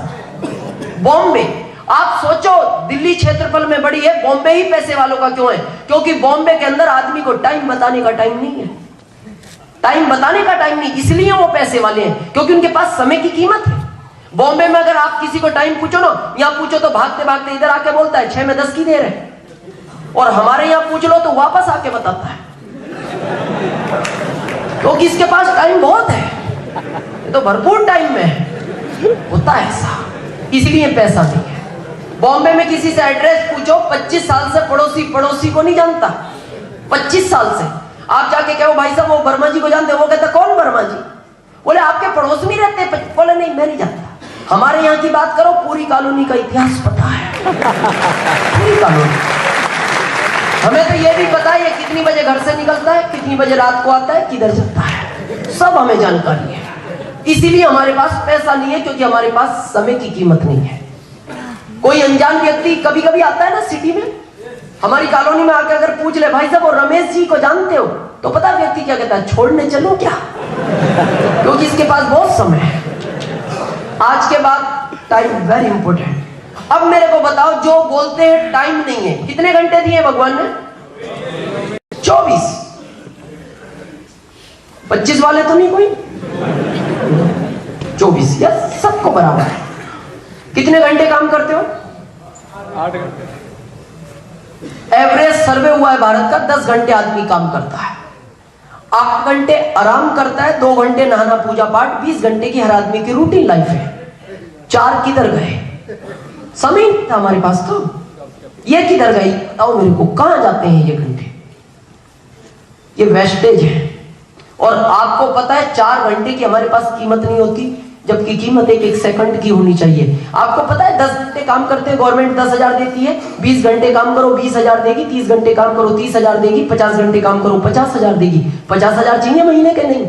Speaker 1: बॉम्बे। आप सोचो दिल्ली क्षेत्रफल में बड़ी है, बॉम्बे ही पैसे वालों का क्यों है? क्योंकि बॉम्बे के अंदर आदमी को टाइम बताने का टाइम नहीं है। टाइम बताने का टाइम नहीं, इसलिए वो पैसे वाले हैं, क्योंकि उनके पास समय की कीमत है। बॉम्बे में अगर आप किसी को टाइम पूछो ना, यहां पूछो तो भागते भागते इधर आके बोलता है 6 में 10 की देर है, और हमारे यहां पूछ लो तो वापस आके बताता है, क्योंकि इसके पास टाइम बहुत है। ये तो भरपूर टाइम में है, होता है ऐसा, इसलिए पैसा नहीं है। बॉम्बे में किसी से एड्रेस पूछो, 25 साल से पड़ोसी को नहीं जानता। 25 साल से आप जाके कहो भाई साहब वो वर्मा जी को जानते हो? वो कहता कौन वर्मा जी? बोले आपके पड़ोस में रहते हैं। बोले नहीं मैं नहीं जानता। हमारे यहाँ की बात करो, पूरी कॉलोनी का इतिहास पता है। पूरी कॉलोनी। हमें तो ये भी पता है ये कितनी बजे घर से निकलता है, कितनी बजे रात को आता है, किधर जाता है, सब हमें जानकारी है। इसीलिए हमारे पास पैसा नहीं है, क्योंकि हमारे पास समय की कीमत नहीं है। कोई अनजान व्यक्ति कभी कभी आता है ना सिटी में, हमारी कॉलोनी में आके अगर पूछ ले भाई साहब वो रमेश जी को जानते हो, तो पता व्यक्ति क्या कहता है? छोड़ने चलो क्या? क्योंकि इसके पास बहुत समय है। आज के बाद टाइम वेरी इंपॉर्टेंट। अब मेरे को बताओ, जो बोलते हैं टाइम नहीं है, कितने घंटे दिए भगवान ने? 24। 25 वाले तो नहीं कोई? 24 या सबको बराबर है। कितने घंटे काम करते हो?
Speaker 2: 8 घंटे।
Speaker 1: एवरेज सर्वे हुआ है भारत का, 10 घंटे आदमी काम करता है, 8 घंटे आराम करता है, 2 घंटे नहाना पूजा पाठ, 20 घंटे की हर आदमी की रूटीन लाइफ है। 4 किधर गए? समय नहीं था हमारे पास। तो ये किधर गई बताओ मेरे को? कहां जाते हैं ये घंटे? ये वेस्टेज है। और आपको पता है 4 घंटे की हमारे पास कीमत नहीं होती, जबकि कीमत एक सेकंड की होनी चाहिए। आपको पता है 10 घंटे काम करते हैं, गवर्नमेंट 10,000 देती है। 20 घंटे काम करो 20,000 देगी, 30 घंटे काम करो 30,000 देगी, 50 घंटे काम करो 50,000 देगी। 50,000 चाहिए महीने के? नहीं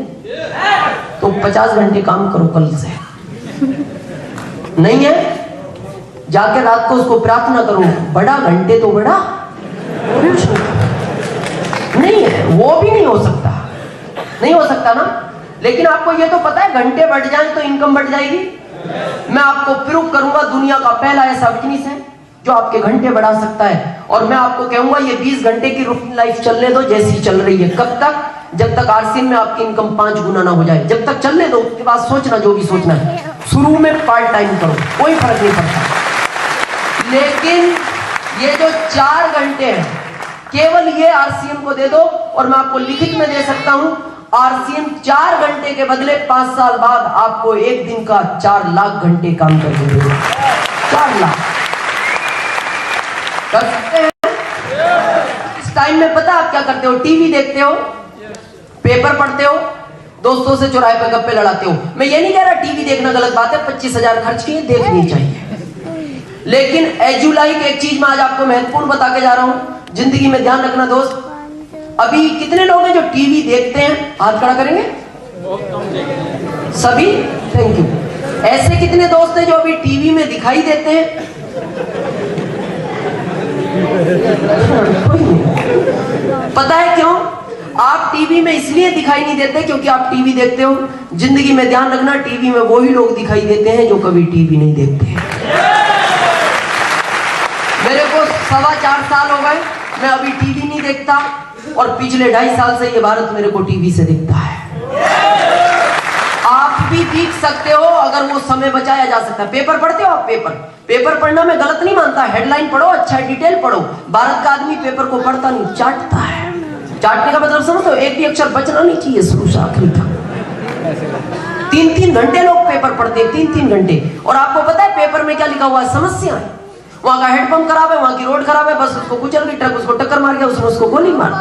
Speaker 1: तो 50 घंटे काम करो कल से। नहीं है? जाके रात को उसको प्रार्थना करो, बड़ा घंटे तो बड़ा नहीं है, वो भी नहीं हो सकता, नहीं हो सकता ना। लेकिन आपको ये तो पता है घंटे बढ़ जाएं तो इनकम बढ़ जाएगी। मैं आपको प्रूव करूंगा दुनिया का पहला ऐसा बिजनेस है जो आपके घंटे बढ़ा सकता है। और मैं आपको कहूंगा ये 20 घंटे की रूटीन लाइफ चलने दो जैसी चल रही है। कब तक? जब तक आरसीएम में आपकी इनकम 5 गुना ना हो जाए, जब तक चलने दो। उसके बाद सोचना जो भी सोचना है। शुरू में पार्ट टाइम करो, कोई फर्क नहीं पड़ता। लेकिन ये जो 4 घंटे हैं केवल ये आरसीएम को दे दो, और मैं आपको लिखित में दे सकता हूं आरसीएम 4 घंटे के बदले 5 साल बाद आपको एक दिन का 4 लाख घंटे काम करके देगा। 4 लाख कर सकते हैं। इस टाइम में पता आप क्या करते हो? टीवी देखते हो, पेपर पढ़ते हो, दोस्तों से चौराहे पे गप्पे लड़ाते हो। मैं ये नहीं कह रहा टीवी देखना गलत बात है, 25,000 खर्च किए, देखनी चाहिए। लेकिन एजुलाइक एक चीज मैं आज आपको महत्वपूर्ण बता के जा रहा हूं, जिंदगी में ध्यान रखना दोस्त। अभी कितने लोग हैं जो टीवी देखते हैं? हाथ खड़ा करेंगे। सभी? Thank you. ऐसे कितने दोस्त हैं जो अभी टीवी में दिखाई देते हैं? पता है क्यों? आप टीवी में इसलिए दिखाई नहीं देते क्योंकि आप टीवी देखते हो। जिंदगी में ध्यान रखना, टीवी में वही लोग दिखाई देते हैं जो कभी टीवी नहीं देखते हैं। मेरे को 4.25 साल हो गए, मैं अभी टीवी नहीं देखता, और पिछले 2.5 साल से ये भारत मेरे को टीवी से दिखता है। आप भी देख सकते हो अगर वो समय बचाया जा सकता है। पेपर पढ़ते हो आप? पेपर पढ़ना मैं गलत नहीं मानता, हेडलाइन पढ़ो, अच्छा डिटेल पढ़ो। भारत का आदमी पेपर को पढ़ता नहीं, चाटता है। चाटने का मतलब समझो, एक भी अक्षर बचना नहीं चाहिए शुरू से आखिरी तक। 3-3 घंटे लोग पेपर पढ़ते हैं, 3-3 घंटे। और आपको पता है पेपर में क्या लिखा हुआ है? समस्या है। वहां का हेडपंप खराब है, वहां की रोड खराब है, बस उसको कुचल गई, ट्रक उसको टक्कर मार गया, उसने उसको गोली मार।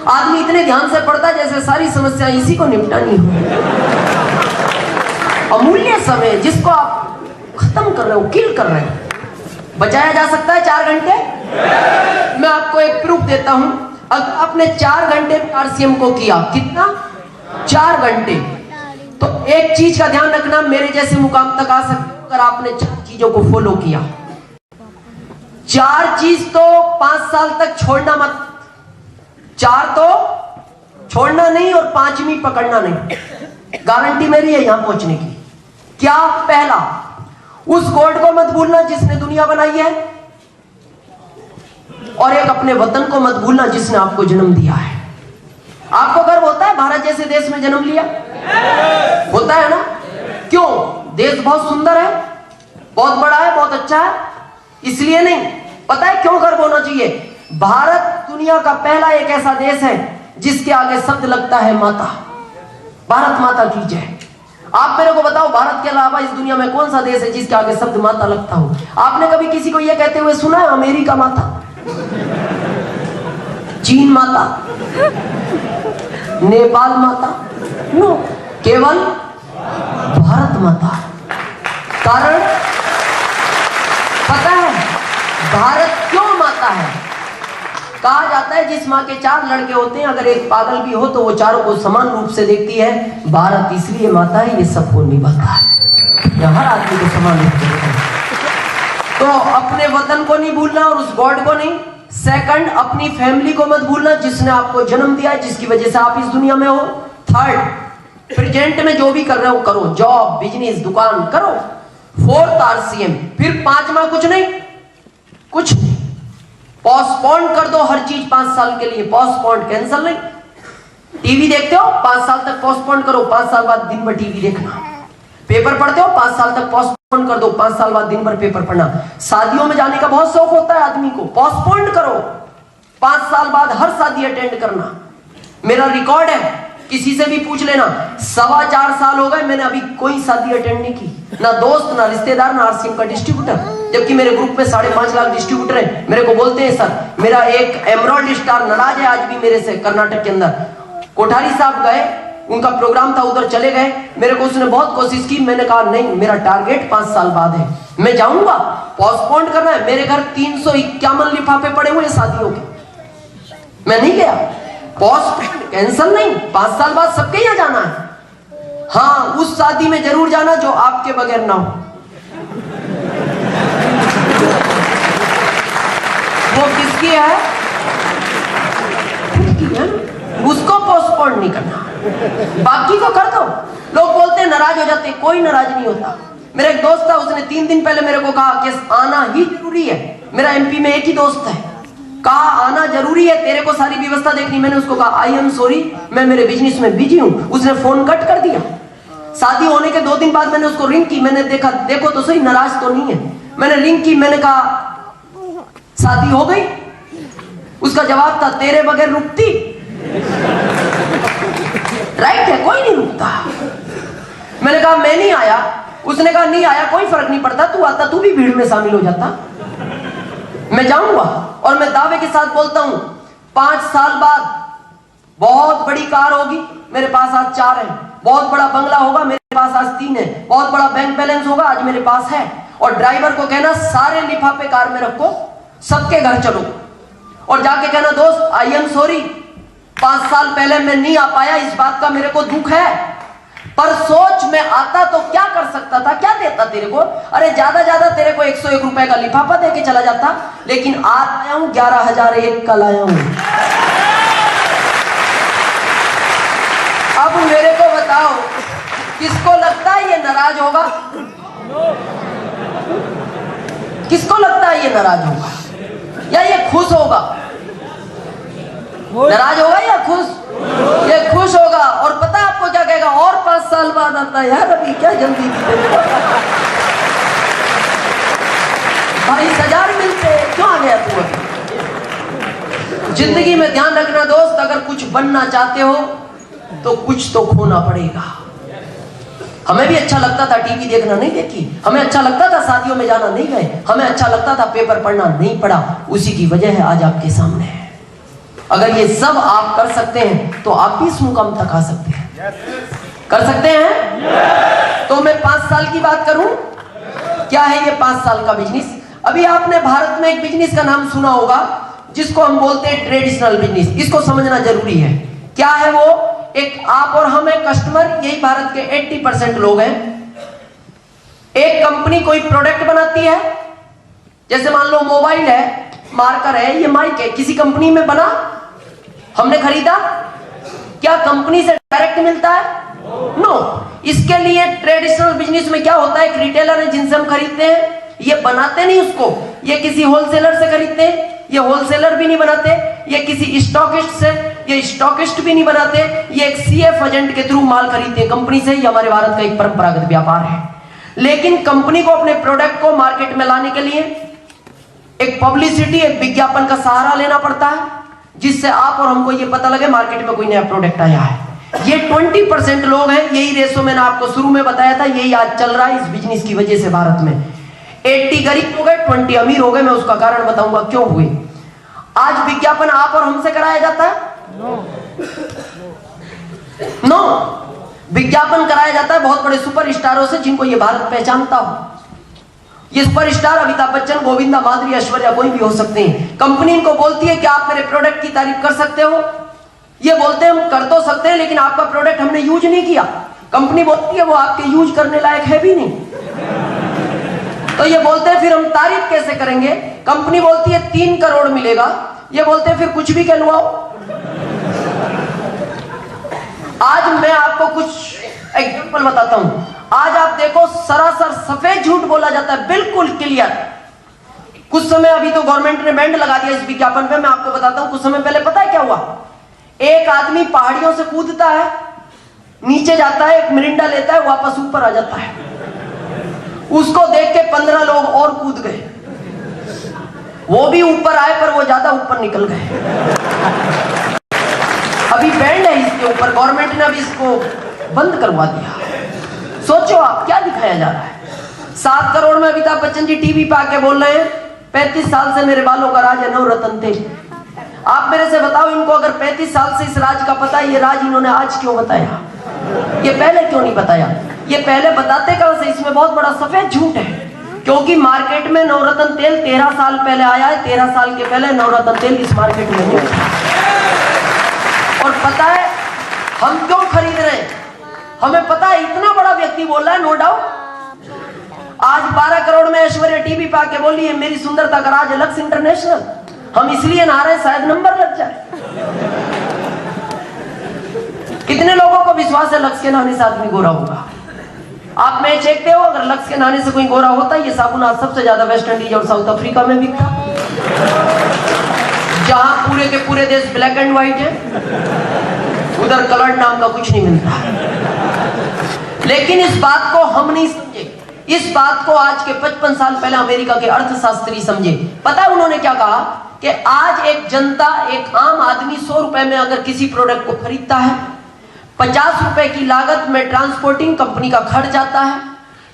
Speaker 1: आदमी इतने ध्यान से पढ़ता है जैसे सारी समस्या इसी को निपटानी हो। अमूल्य समय जिसको आप खत्म कर रहे हो, किल कर रहे हो, बचाया जा सकता है 4 घंटे। मैं आपको एक प्रूफ देता हूं। अगर आपने 4 घंटे आरसीएम को किया, कितना? 4 घंटे। तो एक चीज का ध्यान रखना, मेरे जैसे मुकाम तक आ सकते अगर आपने 4 चीजों को फॉलो किया। 4 चीज तो 5 साल तक छोड़ना मत। 4 तो छोड़ना नहीं और 5वीं पकड़ना नहीं। गारंटी मेरी है यहां पहुंचने की। क्या? पहला, उस गॉड को मत भूलना जिसने दुनिया बनाई है, और एक अपने वतन को मत भूलना जिसने आपको जन्म दिया है। आपको गर्व होता है भारत जैसे देश में जन्म लिया? होता है ना? क्यों? देश बहुत सुंदर है, बहुत बड़ा है, बहुत अच्छा है, इसलिए नहीं। पता है क्यों गर्व होना चाहिए? भारत दुनिया का पहला एक ऐसा देश है जिसके आगे शब्द लगता है माता। भारत माता की जय। आप मेरे को बताओ, भारत के अलावा इस दुनिया में कौन सा देश है जिसके आगे शब्द माता लगता हो? आपने कभी किसी को यह कहते हुए सुना है? अमेरिका माता, चीन माता, नेपाल माता? नो, केवल भारत माता। कारण पता है भारत क्यों माता है? कहा जाता है जिस माँ के 4 लड़के होते हैं, अगर एक पागल भी हो तो वो चारों को समान रूप से देखती है। भारत इसलिए माता है, ये सबको निभाता है, हर आदमी को समान रूप से देखता है। तो अपने वतन को नहीं भूलना और उस गॉड को नहीं। सेकंड, अपनी फैमिली को मत भूलना जिसने आपको जन्म दिया, जिसकी वजह से आप इस दुनिया में हो। थर्ड, प्रेजेंट में जो भी कर रहे हो करो, जॉब, बिजनेस, दुकान करो। Fourth, RCM. फिर 5वां कुछ नहीं, कुछ पोस्टपोन कर दो हर चीज 5 साल के लिए। पोस्टपोन, कैंसिल नहीं। टीवी देखते हो 5 साल तक पोस्टपोन करो, 5 साल बाद दिन भर टीवी देखना। पेपर पढ़ते हो 5 साल तक पोस्टपोन कर दो, 5 साल बाद दिन भर पेपर पढ़ना। शादियों में जाने का बहुत शौक होता है आदमी को, पोस्टपोन करो, 5 साल बाद हर शादी अटेंड करना। मेरा रिकॉर्ड है, किसी से भी पूछ लेना, 4.25 साल हो गए मैंने अभी कोई शादी अटेंड नहीं की, ना दोस्त, ना रिश्तेदार, ना आरसीएम का डिस्ट्रीब्यूटर। जबकि मेरे ग्रुप में 5.5 लाख डिस्ट्रीब्यूटर है। मेरे को बोलते हैं सर मेरा एक एमराल्ड स्टार नाराज है आज भी मेरे से, कर्नाटक के अंदर। कोठारी साहब गए, उनका प्रोग्राम था, उधर चले गए। मेरे को उसने बहुत कोशिश की, मैंने कहा नहीं, मेरा टारगेट 5 साल बाद है, मैं जाऊंगा, पोस्टपोन करना है। मेरे घर 351 लिफाफे पड़े हुए शादियों के, मैं नहीं गया। पोस्टपोन, कैंसिल नहीं, 5 साल बाद सबके यहाँ जाना है। हाँ, उस शादी में जरूर जाना जो आपके बगैर ना हो। वो किसकी है? उसको पोस्टपोन नहीं करना। बाकी को कर दो। लोग बोलते हैं नाराज हो जाते हैं, कोई नाराज नहीं होता। मेरा एक दोस्त था, उसने 3 दिन पहले मेरे को कहा कि आना ही जरूरी है। मेरा एमपी में एक ही दोस्त है, कहा आना जरूरी है, तेरे को सारी व्यवस्था देखनी। मैंने उसको कहा आई एम सॉरी, मैं मेरे बिजनेस में बिजी हूं। उसने फोन कट कर दिया। शादी होने के 2 दिन बाद मैंने उसको रिंग की, मैंने देखा, देखो तो सही नाराज तो नहीं है। मैंने रिंग की, मैंने कहा शादी हो गई? उसका जवाब था तेरे बगैर रुकती। राइट है, कोई नहीं रुकता। मैंने कहा मैं नहीं आया। उसने कहा नहीं आया कोई फर्क नहीं पड़ता, तू आता, तू भी भीड़ में शामिल हो जाता। मैं जाऊंगा और मैं दावे के साथ बोलता हूं 5 साल बाद बहुत बड़ी कार होगी, मेरे पास आज 4 है। बहुत बड़ा बंगला होगा, मेरे पास आज 3 है। बहुत बड़ा बैंक बैलेंस होगा, आज मेरे पास है। और ड्राइवर को कहना सारे लिफाफे कार में रखो, सबके घर चलो और जाके कहना दोस्त आई एम सॉरी, 5 साल पहले मैं नहीं आ पाया, इस बात का मेरे को दुख है, पर सोच मैं आता तो क्या कर सकता था, क्या देता तेरे को? अरे ज्यादा ज्यादा तेरे को 101 रुपए का लिफाफा दे के चला जाता, लेकिन आज आया हूं 11,001 का लाया हूं। अब मेरे को बताओ किसको लगता है ये नाराज होगा? किसको लगता है ये नाराज होगा या ये खुश होगा? नाराज होगा या खुश? ये खुश होगा। और पता है आपको क्या कहेगा? और 5 साल बाद आता है, यार अभी क्या जल्दी थी भाई, 1000 मिलते क्यों आ गया तू अभी? जिंदगी में ध्यान रखना दोस्त, अगर कुछ बनना चाहते हो तो कुछ तो खोना पड़ेगा। हमें भी अच्छा लगता था टीवी देखना, नहीं देखी। हमें अच्छा लगता था शादियों में जाना, नहीं गए। हमें अच्छा लगता था पेपर पढ़ना, नहीं पढ़ा। उसी की वजह है आज आपके सामने है। अगर ये सब आप कर सकते हैं तो आप भी इस मुकाम तक आ सकते हैं। कर सकते हैं। तो मैं 5 साल की बात करूं, क्या है ये 5 साल का बिजनेस? अभी आपने भारत में एक बिजनेस का नाम सुना होगा जिसको हम बोलते हैं ट्रेडिशनल बिजनेस। इसको समझना जरूरी है। क्या है वो? एक आप और हम एक कस्टमर, यही भारत के 80% लोग हैं। एक कंपनी कोई प्रोडक्ट बनाती है, जैसे मान लो मोबाइल है, मार्कर है, ये माइक है, किसी कंपनी में बना, हमने खरीदा, क्या कंपनी से डायरेक्ट मिलता है? नो। इसके लिए ट्रेडिशनल बिजनेस में क्या होता है, एक रिटेलर है जिनसे हम खरीदते हैं, ये बनाते नहीं उसको, ये किसी होलसेलर से खरीदते हैं, ये होलसेलर भी नहीं बनाते, ये किसी स्टॉकिस्ट से, ये स्टॉकिस्ट भी नहीं बनाते, ये एक सीएफ एजेंट के थ्रू माल खरीदते हैं कंपनी से। ये हमारे भारत का एक परंपरागत व्यापार है। लेकिन कंपनी को अपने प्रोडक्ट को मार्केट में लाने के लिए एक पब्लिसिटी, एक विज्ञापन का सहारा लेना पड़ता है, जिससे आप और हमको ये पता लगे मार्केट में कोई नया प्रोडक्ट आया है। ये 20% लोग हैं। यही रेशो मैंने आपको शुरू में बताया था, यही आज चल रहा है इस बिजनेस की वजह से। भारत में 80 गरीब हो गए, 20 अमीर हो गए। मैं उसका कारण बताऊंगा क्यों हुए। आज विज्ञापन आप और हमसे कराया जाता है? नो। विज्ञापन कराया जाता है बहुत बड़े सुपर स्टारों से, जिनको ये भारत पहचानता हो। ये सुपर स्टार अमिताभ बच्चन, गोविंदा, माधुरी, ऐश्वर्या, कोई भी हो सकते हैं। कंपनी इनको बोलती है कि आप मेरे प्रोडक्ट की तारीफ कर सकते हो। ये बोलते हैं हम कर तो सकते हैं, लेकिन आपका प्रोडक्ट हमने यूज नहीं किया। कंपनी बोलती है वो आपके यूज करने लायक है भी नहीं। तो ये बोलते हैं फिर हम तारीफ कैसे करेंगे? कंपनी बोलती है 3 करोड़ मिलेगा। ये बोलते हैं फिर कुछ भी कहलवाओ। आज मैं आपको कुछ एग्जांपल बताता हूं। आज आप देखो, सरासर सफेद झूठ बोला जाता है, बिल्कुल क्लियर। कुछ समय, अभी तो गवर्नमेंट ने बैंड लगा दिया इस विज्ञापन पे, मैं आपको बताता हूं। कुछ समय पहले पता है क्या हुआ? एक आदमी पहाड़ियों से कूदता है, नीचे जाता है, एक मिरिंडा लेता है, वापस ऊपर आ जाता है। उसको देख के 15 लोग और कूद गए। वो भी ऊपर आए, पर वो ज्यादा ऊपर निकल गए। अभी बैंड है इसके ऊपर, गवर्नमेंट ने अभी इसको बंद करवा दिया। सोचो आप क्या दिखाया जा रहा है। 7 करोड़ में अमिताभ बच्चन जी टीवी पे आके बोल रहे हैं 35 साल से मेरे बालों का राज है नवरत्न तेल। आप मेरे से बताओ, इनको अगर 35 साल से इस राज का पता है, ये राज इन्होंने आज क्यों बताया? ये पहले क्यों नहीं बताया? ये पहले बताते कहां से? इसमें बहुत बड़ा सफेद झूठ है। क्योंकि मार्केट में नवरत्न तेल 13 साल पहले आया है। 13 साल के पहले नवरत्न तेल इस मार्केट में नहीं था। और पता है हम क्यों खरीद रहे हैं? हमें पता है, इतना बड़ा व्यक्ति बोल रहा है, नो डाउट। आज 12 करोड़ में ऐश्वर्या टीवी पे आके बोली है मेरी सुंदरता का राज लक्स इंटरनेशनल। हम इसलिए नहा रहे, शायद नंबर लग जाए। कितने लोगों विश्वास है लक्स के नहाने से आदमी गोरा होगा। आप मैच देखते हो, अगर लक्स के नहाने से कोई गोरा होता, ये साबुन आज सबसे ज्यादा वेस्ट इंडीज और साउथ अफ्रीका में बिकता, जहां पूरे के पूरे देश ब्लैक एंड व्हाइट है, उधर कलर नाम का कुछ नहीं मिलता। लेकिन इस बात को हम नहीं समझे। इस बात को आज के 55 साल पहले अमेरिका के अर्थशास्त्री समझे। पता है उन्होंने क्या कहा कि आज एक जनता, एक आम आदमी 100 रुपए में अगर किसी प्रोडक्ट को खरीदता है, 50 रुपए की लागत में ट्रांसपोर्टिंग कंपनी का खर्च आता है,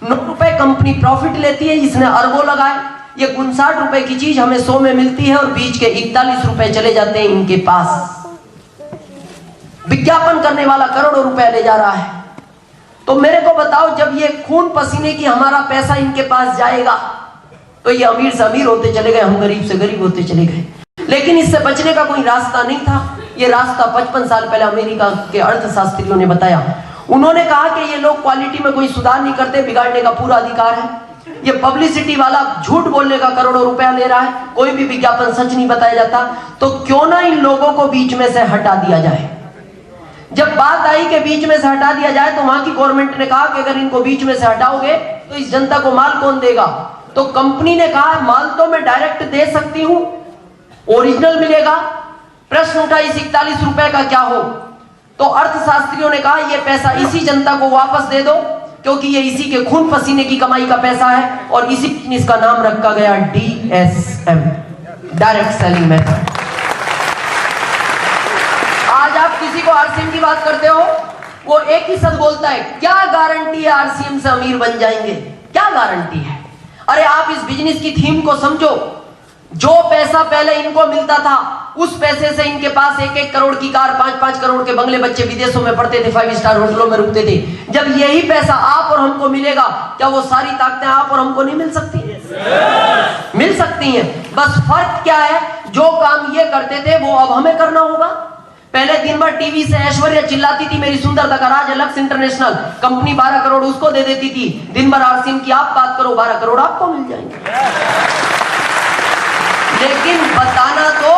Speaker 1: 9 रुपए कंपनी प्रॉफिट लेती है, इसने अरबों लगाए, ये 59 रुपए की चीज हमें 100 में मिलती है और बीच के 41 रुपए चले जाते हैं इनके पास। विज्ञापन करने वाला करोड़ों रुपए ले जा रहा है। तो मेरे को बताओ, जब ये खून पसीने की हमारा पैसा इनके पास जाएगा तो ये अमीर से अमीर होते चले गए, हम गरीब से गरीब होते चले गए। लेकिन इससे बचने का कोई रास्ता नहीं था। ये रास्ता 55 साल पहले अमेरिका के अर्थशास्त्रियों ने बताया। उन्होंने कहा कि ये लोग क्वालिटी में कोई सुधार नहीं करते, बिगाड़ने का पूरा अधिकार है। ये पब्लिसिटी वाला झूठ बोलने का करोड़ों रुपया ले रहा है, कोई भी विज्ञापन सच नहीं बताया जाता। तो क्यों ना इन लोगों को बीच में से हटा दिया जाए। जब बात आई कि बीच में से हटा दिया जाए, तो वहां की गवर्नमेंट ने कहा कि अगर इनको बीच में से हटाओगे तो इस जनता को माल कौन देगा। तो कंपनी ने कहा माल तो मैं डायरेक्ट दे सकती हूं, ओरिजिनल मिलेगा। प्रश्न उठा इस 41 रुपए का क्या हो। तो अर्थशास्त्रियों ने कहा ये पैसा इसी जनता को वापस दे दो, क्योंकि ये इसी के खून पसीने की कमाई का पैसा है, और इसी बिजनेस का नाम रखा गया DSM, डायरेक्ट सेलिंग मेथड। आज आप किसी को RCM की बात करते हो, वो एक ही शब्द बोलता है, क्या गारंटी है RCM से अमीर बन जाएंगे, क्या गारंटी है। अरे आप इस बिजनेस की थीम को समझो। जो पैसा पहले इनको मिलता था, उस पैसे से इनके पास 1-1 करोड़ की कार, 5-5 करोड़ के बंगले, बच्चे विदेशों में पढ़ते थे, 5 स्टार होटलों में रुकते थे। जब यही पैसा आप और हमको मिलेगा, क्या वो सारी ताकतें आप और हमको नहीं मिल सकती? मिल सकती हैं। बस फर्क क्या है, जो काम ये करते थे वो अब हमें करना होगा। पहले दिन भर टीवी से ऐश्वर्या चिल्लाती थी मेरी सुंदरता का राज है लक्स इंटरनेशनल, कंपनी 12 करोड़ उसको दे देती थी। दिन भर RCM की आप बात करो, 12 करोड़ आपको मिल जाएंगे। लेकिन बताना तो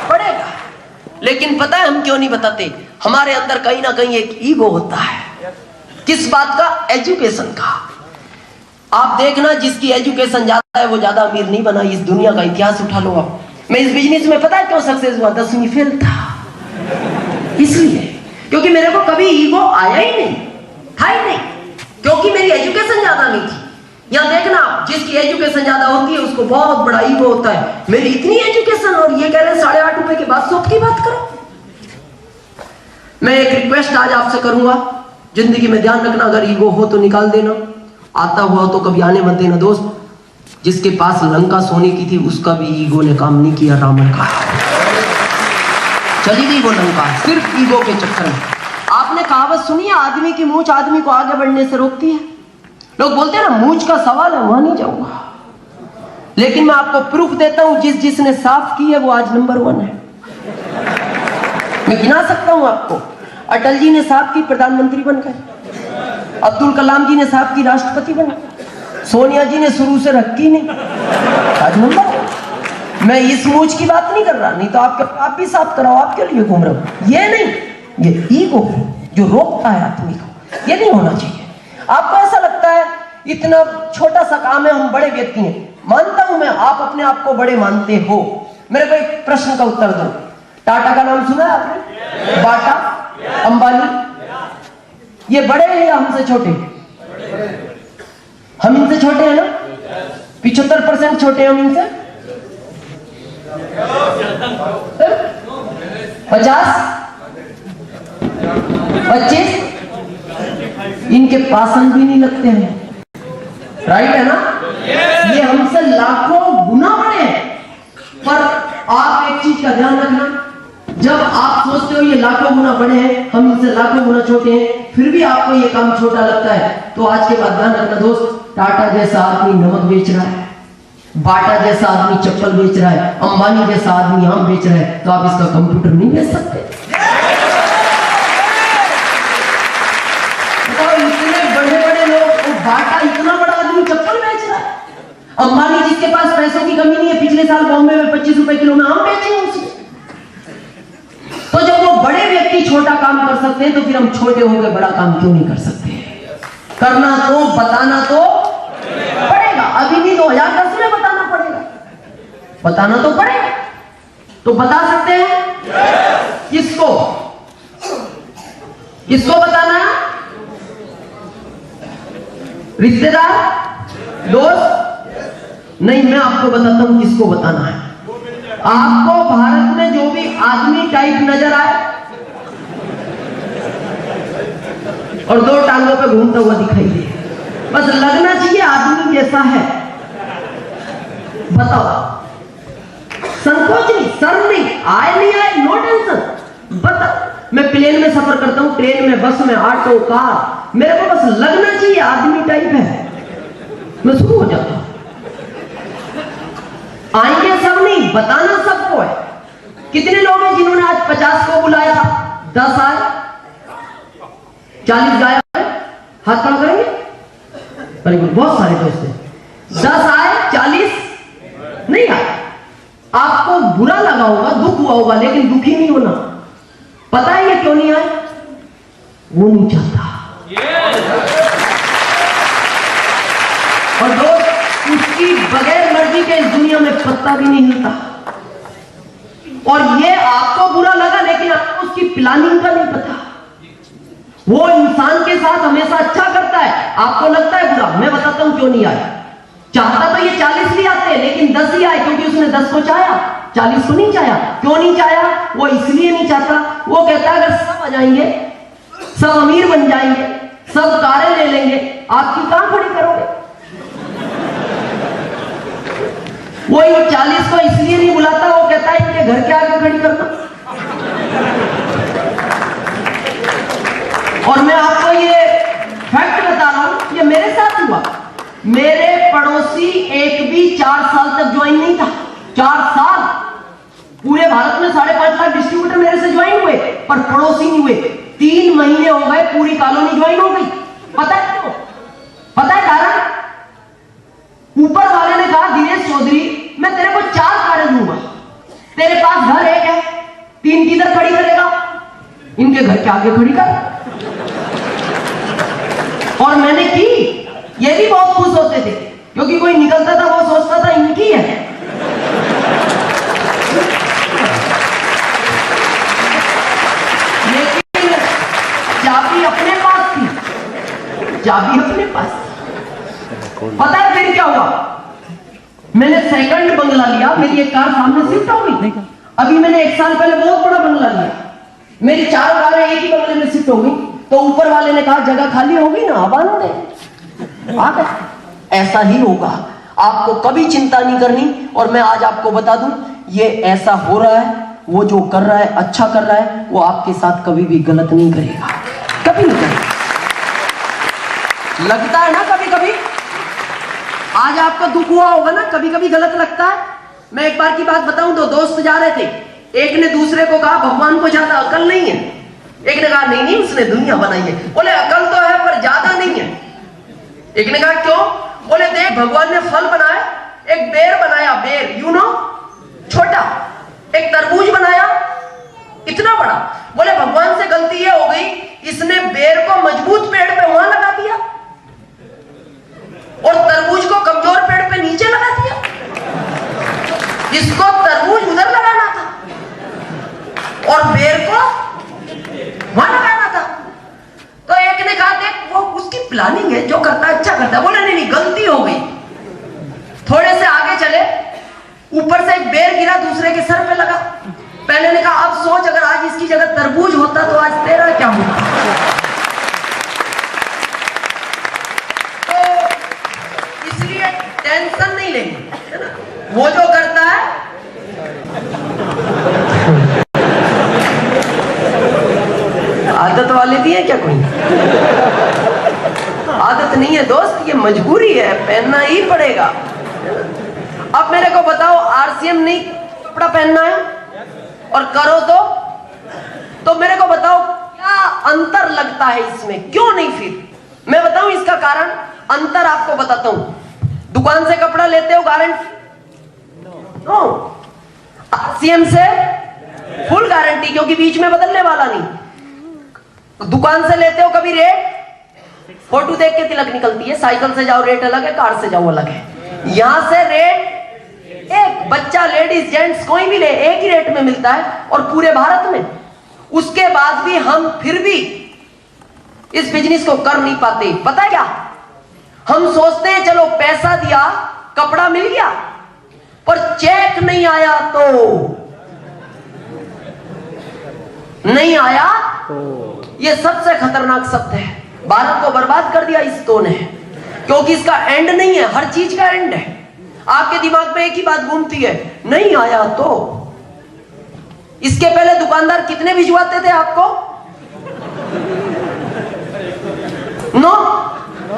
Speaker 1: पड़ेगा। लेकिन पता है हम क्यों नहीं बताते? हमारे अंदर कहीं ना कहीं एक ईगो होता है। किस बात का? एजुकेशन का। आप देखना, जिसकी एजुकेशन ज्यादा है वो ज्यादा अमीर नहीं बना। इस दुनिया का इतिहास उठा लो आप। मैं इस बिजनेस में पता है क्यों सक्सेस हुआ? 10वीं फेल था, इसलिए। क्योंकि मेरे को कभी ईगो आया ही नहीं, था ही नहीं, क्योंकि मेरी एजुकेशन ज्यादा नहीं थी। यहां देखना, जिसकी एजुकेशन ज्यादा होती है उसको बहुत बड़ा ईगो होता है। मेरी इतनी एजुकेशन और ये कह रहे हैं 8.5 रुपए के बाद शॉप की बात करो। मैं एक रिक्वेस्ट आज आपसे करूंगा, जिंदगी में ध्यान रखना, अगर ईगो हो तो निकाल देना, आता हुआ तो कभी आने मत देना। दोस्त, जिसके पास लंका सोने की थी उसका भी ईगो ने काम नहीं किया। रावण का चली गई वो लंका सिर्फ ईगो के चक्कर में। आपने कहावत सुनी है, आदमी की मूंछ आदमी को आगे बढ़ने से रोकती है। लोग बोलते हैं ना मूंछ का सवाल है, वहां नहीं जाऊंगा। लेकिन मैं आपको प्रूफ देता हूं, जिसने साफ की है वो आज नंबर 1 है। मैं गिना सकता हूं आपको। अटल जी ने साफ की, प्रधानमंत्री बन गए। अब्दुल कलाम जी ने साफ की, राष्ट्रपति बन गए। सोनिया जी ने शुरू से रखी नहीं, आज नंबर। मैं इस मूंछ की बात नहीं कर रहा, नहीं तो आप भी साफ कराओ, आपके लिए घूम रहा हूं। ये नहीं, ये ईगो जो रोकता है आदमी को, ये नहीं होना चाहिए। आपको ऐसा लगता है इतना छोटा सा काम है, हम बड़े व्यक्ति हैं। मानता हूं मैं, आप अपने आप को बड़े मानते हो। मेरे को एक प्रश्न का उत्तर दो। टाटा का नाम सुना है आपने? बाटा, अंबानी, ये बड़े हैं या हमसे छोटे? हम इनसे छोटे हैं ना? 75% छोटे हैं हम इनसे। 50, 25 इनके पासन भी नहीं लगते हैं। राइट है ना? ये हमसे लाखों गुना बड़े हैं। पर आप एक चीज का ध्यान रखना, जब आप सोचते हो ये लाखों गुना बड़े हैं, हम इनसे लाखों गुना छोटे हैं, फिर भी आपको ये काम छोटा लगता है, तो आज के बाद ध्यान रखना दोस्त, टाटा जैसा आदमी नमक बेच रहा है, बाटा जैसा आदमी चप्पल बेच रहा है, अंबानी जैसा आदमी आम बेच रहा है, तो आप इसका कंप्यूटर नहीं बेच सकते। तो इतने बड़े बड़े लोग, बाटा इतना बड़ा आदमी चप्पल बेच रहा है, अंबानी जिसके पास पैसों की कमी नहीं है, पिछले साल बॉम्बे में 25 रुपए किलो में आम बेचे उसने। तो जब वो बड़े व्यक्ति छोटा काम कर सकते हैं तो फिर हम छोटे होकर बड़ा काम क्यों नहीं कर सकते? करना तो बताना तो पड़ेगा। अभी भी 2010 में बताना पड़ेगा, बताना तो पड़ेगा। तो बता सकते हैं किसको किसको बताना है? रिश्तेदार, दोस्त? नहीं, मैं आपको बताता हूं किसको बताना है। आपको भारत में जो भी आदमी टाइप नजर आए और 2 टांगों पे घूमता हुआ दिखाई दे, बस लगना चाहिए आदमी जैसा है। बताओ, संकोच नहीं, शर्म नहीं, आए नहीं आए नो टेंशन। बता, मैं प्लेन में सफर करता हूं, ट्रेन में, बस में, ऑटो, कार, मेरे को बस लगना चाहिए आदमी टाइप है, मैं शुरू हो जाता हूं। आएंगे सब नहीं, बताना सबको है। कितने लोग हैं जिन्होंने आज 50 को बुलाया, 10 आए, 40 गायब है? हाथ खड़ा करेंगे? वेरी गुड, बहुत सारे दोस्त हैं। 10 आए, 40 नहीं आए। आपको बुरा लगा होगा, दुख हुआ होगा, लेकिन दुखी नहीं होना। पता है ये क्यों नहीं आए? वो नहीं चाहता। और दोस्त, उसकी बगैर मर्जी के इस दुनिया में पत्ता भी नहीं हिलता। और ये आपको बुरा लगा, लेकिन आपको उसकी प्लानिंग का नहीं पता। वो इंसान के साथ हमेशा अच्छा करता है, आपको लगता है बुरा। मैं बताता हूं क्यों नहीं आया। चाहता तो ये 40 भी आते, लेकिन 10 ही आए, क्योंकि उसने 10 को चाहा, 40 को नहीं चाहा। क्यों नहीं चाहा? वो इसलिए नहीं चाहता, वो कहता है अगर सब आ जाएंगे, सब अमीर बन जाएंगे, सब कारें ले लेंगे, आपकी कहां खड़ी करोगे? वो इन 40 को इसलिए नहीं बुलाता, वो कहता है इनके घर के आगे खड़ी करना। और मैं आपको ये फैक्ट बता रहा हूं, ये मेरे साथ हुआ। मेरे पड़ोसी एक भी 4 साल तक ज्वाइन नहीं था। 4 साल पूरे भारत में 5.5 लाख डिस्ट्रीब्यूटर मेरे से ज्वाइन हुए, पर पड़ोसी नहीं हुए। 3 महीने हो गए, पूरी कॉलोनी ज्वाइन हो गई। पता है क्यों? पता है कारण? ऊपर वाले ने कहा, दिनेश चौधरी, मैं तेरे को 4 कारें दूंगा, तेरे पास घर एक है, 3 किधर खड़ी करेगा? इनके घर के आगे खड़ी कर। और मैंने की। ये भी बहुत खुश होते थे, क्योंकि कोई निकलता था वो सोचता था इनकी है। लेकिन चाबी अपने पास थी, चाबी अपने पास थी। पता है फिर क्या हुआ? मैंने सेकंड बंगला लिया, मेरी एक कार सामने शिफ्ट हो गई। अभी मैंने 1 साल पहले बहुत बड़ा बंगला लिया, मेरी 4 कारें एक ही बंगले में शिफ्ट हो गई। तो ऊपर वाले ने कहा जगह खाली होगी ना, अब आने दे। ऐसा ही होगा, आपको कभी चिंता नहीं करनी। और मैं आज आपको बता दूं, ये ऐसा हो रहा है, वो जो कर रहा है, अच्छा कर रहा है, वो आपके साथ कभी भी गलत नहीं करेगा, कभी नहीं करेगा। लगता है ना कभी कभी, आज आपको दुख हुआ होगा ना, कभी कभी गलत लगता है। मैं एक बार की बात बताऊं, 2 दोस्त जा रहे थे, एक ने दूसरे को कहा भगवान को ज्यादा अकल नहीं है, एक ने कहा नहीं नहीं उसने दुनिया बनाई है। बोले अकल तो है पर ज्यादा नहीं है। एक ने कहा क्यों? बोले देख भगवान ने फल बनाए, एक बेर बनाया, बेर यू नो छोटा, एक तरबूज बनाया इतना बड़ा। बोले भगवान से गलती ये हो गई, इसने बेर को मजबूत पेड़ पे वहां लगा दिया और तरबूज को कमजोर पेड़ पे नीचे लगा दिया। इसको तरबूज उधर लगाना था और बेर को वहां लगाना था। तो एक ने कहा देख वो उसकी प्लानिंग है, जो करता है अच्छा करता है। बोले नहीं नहीं गलती हो गई। थोड़े से आगे चले, ऊपर से एक बेर गिरा, दूसरे के सर पे लगा। पहले ने कहा अब सोच अगर आज इसकी जगह तरबूज होता तो आज तेरा क्या होता। तो इसलिए टेंशन नहीं लेनी, है ना? वो जो करता है आदत वाले भी है क्या कोई? आदत नहीं है दोस्त, ये मजबूरी है, पहनना ही पड़ेगा। अब मेरे को बताओ, आरसीएम नहीं कपड़ा पहनना है और करो तो मेरे को बताओ क्या अंतर लगता है इसमें, क्यों नहीं? फिर मैं बताऊं इसका कारण, अंतर आपको बताता हूं। दुकान से कपड़ा लेते हो गारंटी नो, आरसीएम से फुल गारंटी, क्योंकि बीच में बदलने वाला नहीं। दुकान से लेते हो कभी रेट, फोटो देख के तिलक निकलती है, साइकिल से जाओ रेट अलग है, कार से जाओ अलग है। यहां से रेट एक, बच्चा लेडीज जेंट्स कोई भी ले एक ही रेट में मिलता है और पूरे भारत में। उसके बाद भी हम फिर भी इस बिजनेस को कर नहीं पाते। पता है क्या, हम सोचते हैं चलो पैसा दिया कपड़ा मिल गया, पर चेक नहीं आया तो नहीं आया। यह सबसे खतरनाक शब्द है, भारत को बर्बाद कर दिया इस दो ने, क्योंकि इसका एंड नहीं है, हर चीज का एंड है। आपके दिमाग में एक ही बात घूमती है, नहीं आया तो। इसके पहले दुकानदार कितने भिजवाते थे आपको? नो।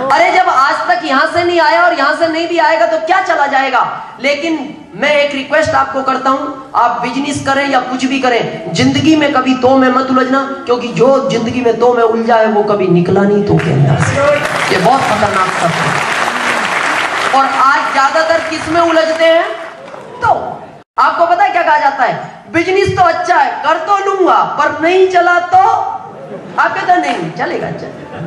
Speaker 1: अरे जब आज तक यहां से नहीं आया और यहां से नहीं भी आएगा तो क्या चला जाएगा। लेकिन मैं एक रिक्वेस्ट आपको करता हूं, आप बिजनेस करें या कुछ भी करें, जिंदगी में कभी तो में मत उलझना, क्योंकि जो जिंदगी में तो में उलझा है वो कभी निकला नहीं तो के अंदर से। ये बहुत खतरनाक शब्द है। और आज ज्यादातर किस में उलझते हैं? तो आपको पता है क्या कहा जाता है, बिजनेस तो अच्छा है कर तो लूंगा, पर नहीं चला तो। आप कहते हैं नहीं चलेगा,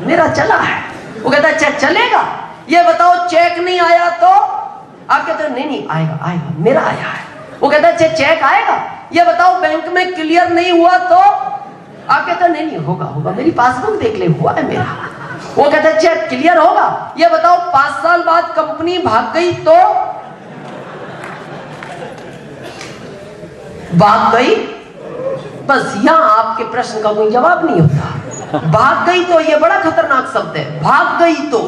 Speaker 1: मेरा चला है। वो कहता है अच्छा चलेगा, ये बताओ चेक नहीं आया तो। आप कहते हैं नहीं आएगा आएगा, मेरा आया है। वो कहता है अच्छा चेक आएगा, ये बताओ बैंक में क्लियर नहीं हुआ तो। आप कहते हैं नहीं होगा होगा, मेरी पासबुक देख ले, हुआ है मेरा। वो कहता है चेक क्लियर होगा, ये बताओ 5 साल बाद कंपनी भाग गई तो। भाग गई, बस यहां आपके प्रश्न का कोई जवाब नहीं होता। भाग गई तो ये बड़ा खतरनाक शब्द है, भाग गई तो।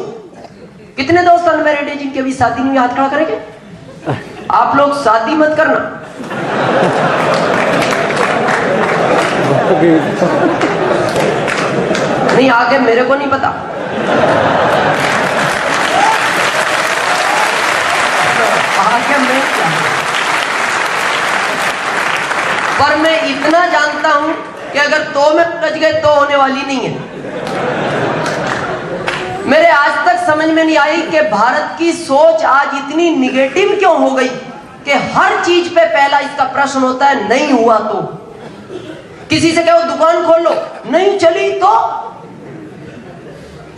Speaker 1: कितने दोस्त अनमैरिड है जिनके अभी शादी नहीं, हाथ खड़ा करेंगे? आप लोग शादी मत करना। नहीं आगे मेरे को नहीं पता। आगे मैं क्या, पर मैं इतना जानता हूं कि अगर तो में उलझ गए तो होने वाली नहीं है। मेरे आज तक समझ में नहीं आई कि भारत की सोच आज इतनी निगेटिव क्यों हो गई कि हर चीज पे पहला इसका प्रश्न होता है नहीं हुआ तो। किसी से कहो दुकान खोल लो, नहीं चली तो।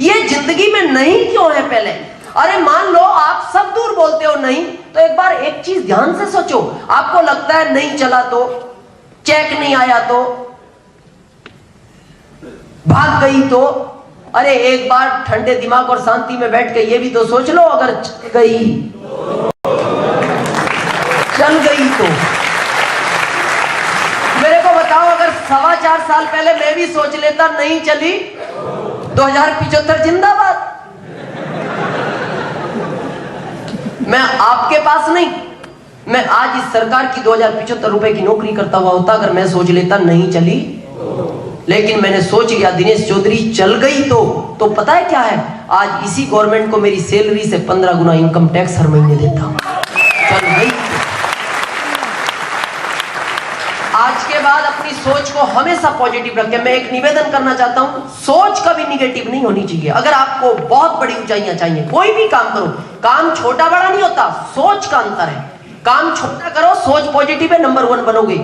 Speaker 1: ये जिंदगी में नहीं क्यों है पहले? अरे मान लो आप सब दूर बोलते हो नहीं, तो एक बार एक चीज ध्यान से सोचो, आपको लगता है नहीं चला तो, चेक नहीं आया तो, भाग गई तो। अरे एक बार ठंडे दिमाग और शांति में बैठ के ये भी तो सोच लो, अगर चल गई तो। मेरे को बताओ, अगर 4.25 साल पहले मैं भी सोच लेता नहीं चली, 2075 जिंदाबाद। मैं आपके पास नहीं, मैं आज इस सरकार की 2075 रुपए की नौकरी करता हुआ होता अगर मैं सोच लेता नहीं चली। लेकिन मैंने सोच लिया दिनेश चौधरी चल गई तो पता है क्या है, आज इसी गवर्नमेंट को मेरी सैलरी से 15 गुना इनकम टैक्स हर महीने देता हूं। चल गई तो। आज के बाद अपनी सोच को हमेशा पॉजिटिव रखें। मैं एक निवेदन करना चाहता हूं, सोच कभी निगेटिव नहीं होनी चाहिए। अगर आपको बहुत बड़ी ऊंचाइयां चाहिए, कोई भी काम करो, काम छोटा बड़ा नहीं होता, सोच का अंतर है। काम छोटा करो, सोच पॉजिटिव है, नंबर 1 बनोगे।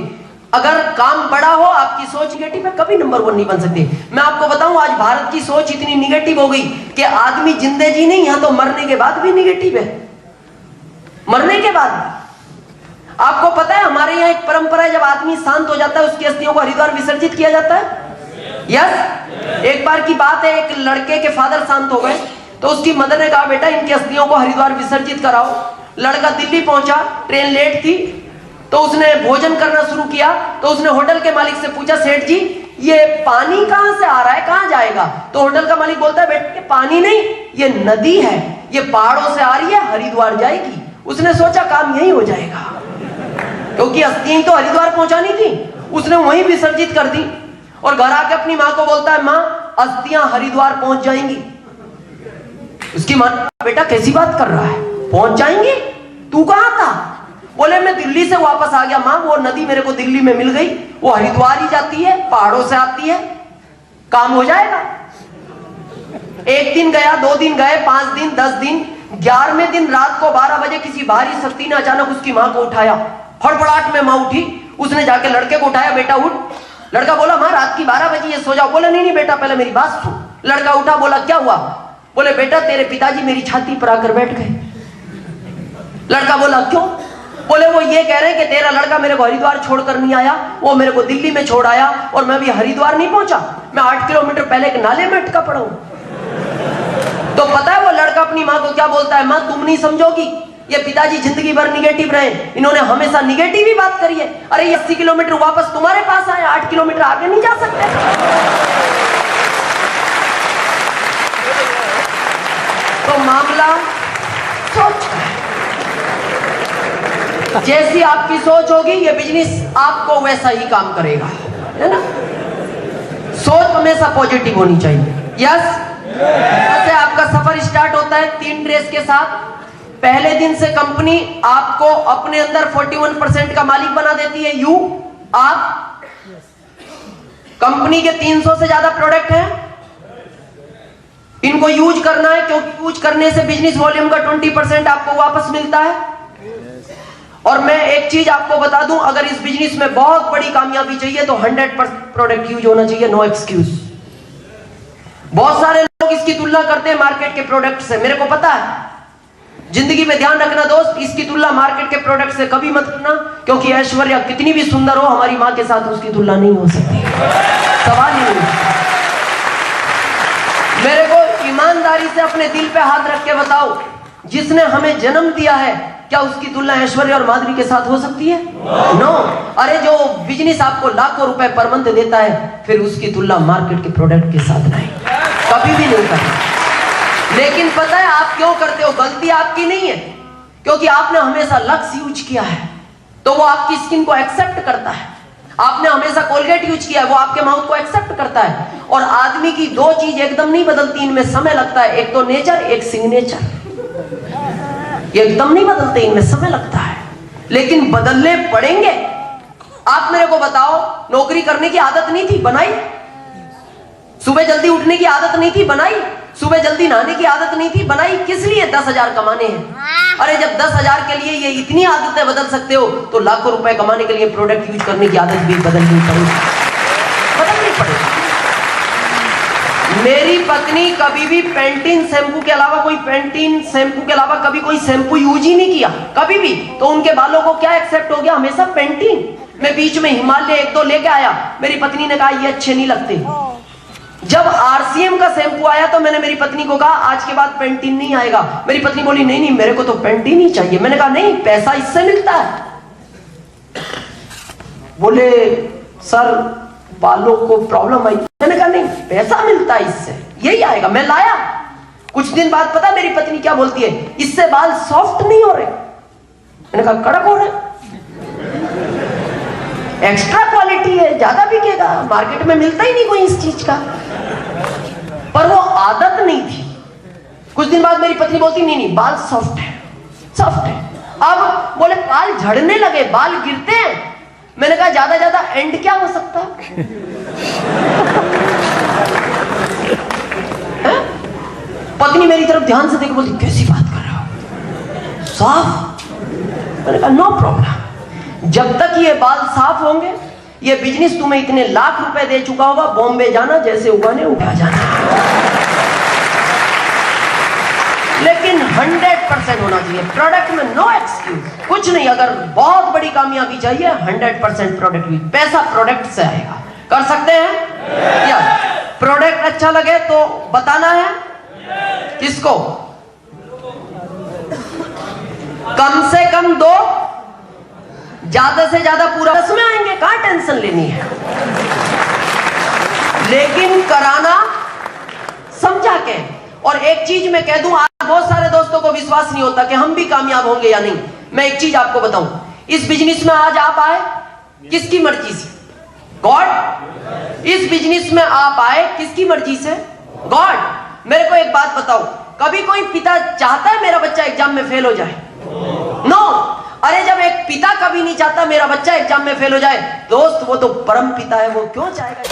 Speaker 1: अगर काम बड़ा हो, आपकी सोच निगेटिव है, कभी नंबर 1 नहीं बन सकते। मैं आपको बताऊं, आज भारत की सोच इतनी निगेटिव हो गई कि आदमी जिंदे जी नहीं, यहां तो मरने के बाद भी निगेटिव है। मरने के बाद आपको पता है हमारे यहाँ एक परंपरा है, जब आदमी शांत हो जाता है उसकी अस्थियों को हरिद्वार विसर्जित किया जाता है। यस, एक बार की बात है, एक लड़के के फादर शांत हो गए तो उसकी मदर ने कहा बेटा इनकी अस्थियों को हरिद्वार विसर्जित कराओ। लड़का दिल्ली पहुंचा, ट्रेन लेट थी, तो उसने भोजन करना शुरू किया। तो उसने होटल के मालिक से पूछा, सेठ जी ये पानी कहां से आ रहा है, कहां जाएगा? तो होटल का मालिक बोलता है बेटे पानी नहीं, ये नदी है, ये पहाड़ों से आ रही है, हरिद्वार जाएगी। उसने सोचा काम यही हो जाएगा, क्योंकि अस्थियां तो हरिद्वार पहुंचानी थी। उसने वहीं विसर्जित कर दी और घर आके अपनी मां को बोलता है, मां अस्थियां हरिद्वार पहुंच जाएंगी। उसकी मां, बेटा कैसी बात कर रहा है, पहुंच जाएंगी? तू कहां था? बोले मैं दिल्ली से वापस आ गया मां, वो नदी मेरे को दिल्ली में मिल गई, वो हरिद्वार ही जाती है, पहाड़ों से आती है, काम हो जाएगा। 1 दिन गया, 2 दिन गए, 5 दिन, 10 दिन, 11वें दिन रात को 12 बजे किसी बाहरी शक्ति ने अचानक उसकी मां को उठाया। फड़फड़ाहट में मां उठी, उसने जाके लड़के को उठाया, बेटा उठ, लड़का बोला माँ रात की 12 बजी है, सो जाओ। बोला नहीं नहीं बेटा पहले मेरी बात सुन। लड़का उठा, बोला क्या हुआ? बोले बेटा तेरे पिताजी मेरी छाती पर आकर बैठ गए। लड़का बोला क्यों? बोले वो ये कह रहे हैं कि तेरा लड़का मेरे को हरिद्वार छोड़कर नहीं आया, वो मेरे को दिल्ली में छोड़ आया और मैं भी हरिद्वार नहीं पहुंचा, मैं 8 किलोमीटर पहले एक नाले में अटका पड़ा हूं। तो पता है वो लड़का अपनी माँ को क्या बोलता है? माँ तुम नहीं समझोगी, ये पिताजी जिंदगी भर निगेटिव रहे, इन्होंने हमेशा निगेटिव ही बात करी है। अरे ये 80 किलोमीटर वापस तुम्हारे पास आए, 8 किलोमीटर आगे नहीं जा सकते। तो मामला सोच का है। जैसी आपकी सोच होगी ये बिजनेस आपको वैसा ही काम करेगा, है ना? सोच हमेशा पॉजिटिव होनी चाहिए। यस, जैसे आपका सफर स्टार्ट होता है 3 ड्रेस के साथ। पहले दिन से कंपनी आपको अपने अंदर 41% का मालिक बना देती है। आप कंपनी के 300 से ज्यादा प्रोडक्ट हैं, इनको यूज करना है, क्योंकि यूज करने से बिजनेस वॉल्यूम का 20% आपको वापस मिलता है। और मैं एक चीज आपको बता दूं, अगर इस बिजनेस में बहुत बड़ी कामयाबी चाहिए तो 100% प्रोडक्ट यूज होना चाहिए, नो एक्सक्यूज। बहुत सारे लोग इसकी तुलना करते हैं मार्केट के प्रोडक्ट से, मेरे को पता है। जिंदगी में ध्यान रखना दोस्त, इसकी तुलना मार्केट के प्रोडक्ट से कभी मत करना, क्योंकि ऐश्वर्या कितनी भी सुंदर हो, हमारी मां के साथ उसकी तुलना नहीं हो सकती, सवाल ही नहीं। मेरे को ईमानदारी से अपने दिल पे हाथ रख के बताओ, जिसने हमें जन्म दिया है, क्या उसकी तुलना ऐश्वर्या और माधुरी के साथ हो सकती है? नो। अरे जो बिजनेस आपको लाखों रुपए पर मंथ देता है, फिर उसकी तुलना मार्केट के प्रोडक्ट के साथ नहीं, कभी भी नहीं करना। लेकिन पता है आप क्यों करते हो? गलती आपकी नहीं है, क्योंकि आपने हमेशा लक्स यूज किया है, तो वो आपकी स्किन को एक्सेप्ट करता है। आपने हमेशा कोलगेट यूज किया है, वो आपके माउथ को एक्सेप्ट करता है। और आदमी की 2 चीज एकदम नहीं बदलती, इनमें समय लगता है, एक तो नेचर, एक सिग्नेचर। ये एकदम नहीं बदलते, इनमें समय लगता है, लेकिन बदलने पड़ेंगे। आप मेरे को बताओ, नौकरी करने की आदत नहीं थी, बनाई? सुबह जल्दी उठने की आदत नहीं थी, बनाई? सुबह जल्दी नहाने की आदत नहीं थी, बनाई? किस लिए? 10,000 कमाने हैं। अरे जब 10,000 के लिए ये इतनी आदतें बदल सकते हो, तो लाखों रुपए कमाने के लिए प्रोडक्ट यूज करने की आदत भी बदलनी पड़ेगी। मेरी पत्नी कभी भी पेंटीन शैम्पू के अलावा कभी कोई शैम्पू यूज ही नहीं किया, कभी भी। तो उनके बालों को क्या एक्सेप्ट हो गया? हमेशा पेंटीन। मैं बीच में हिमालय 1-2 लेके आया, मेरी पत्नी ने कहा ये अच्छे नहीं लगते। जब RCM का शैम्पू आया तो मैंने मेरी पत्नी को कहा आज के बाद पेंटीन नहीं आएगा। मेरी पत्नी बोली नहीं नहीं मेरे को तो पेंटीन ही चाहिए। मैंने कहा नहीं, पैसा इससे मिलता है। बोले सर बालों को प्रॉब्लम आई। मैंने कहा नहीं, पैसा मिलता है इससे, यही आएगा। मैं लाया, कुछ दिन बाद पता मेरी पत्नी क्या बोलती है? इससे बाल सॉफ्ट नहीं हो रहे। मैंने कहा कड़क हो रहे, एक्स्ट्रा क्वालिटी है, ज्यादा बिकेगा, मार्केट में मिलता ही नहीं कोई इस चीज का। पर वो आदत नहीं थी। कुछ दिन बाद मेरी पत्नी बोलती नहीं नहीं बाल सॉफ्ट है, सॉफ्ट है। अब बोले बाल झड़ने लगे, बाल गिरते हैं। मैंने कहा ज्यादा ज्यादा एंड क्या हो सकता है? पत्नी मेरी तरफ ध्यान से देख बोलती कैसी बात कर रहे हो, साफ? मैंने कहा नो प्रॉब्लम, जब तक ये बाल साफ होंगे, ये बिजनेस तुम्हें इतने लाख रुपए दे चुका होगा, बॉम्बे जाना जैसे उगाने उठा जाना। लेकिन 100% होना चाहिए प्रोडक्ट में, नो एक्सक्यूज। कुछ नहीं, अगर बहुत बड़ी कामयाबी चाहिए 100% प्रोडक्ट भी, पैसा प्रोडक्ट से आएगा। कर सकते हैं? यस। प्रोडक्ट अच्छा लगे तो बताना है किसको? कम से कम 2, ज्यादा से ज्यादा पूरा 10 में आएंगे, कहां टेंशन लेनी है। लेकिन कराना समझा के। और एक चीज मैं कह दूं, आज बहुत सारे दोस्तों को विश्वास नहीं होता कि हम भी कामयाब होंगे या नहीं। मैं एक चीज आपको बताऊं, इस बिजनेस में आज आप आए किसकी मर्जी से? गॉड। इस बिजनेस में आप आए किसकी मर्जी से? गॉड। मेरे को एक बात बताओ, कभी कोई पिता चाहता है मेरा बच्चा एग्जाम में फेल हो जाए? नो। अरे जब एक पिता कभी नहीं चाहता मेरा बच्चा एग्जाम में फेल हो जाए, दोस्त वो तो परम पिता है, वो क्यों चाहेगा?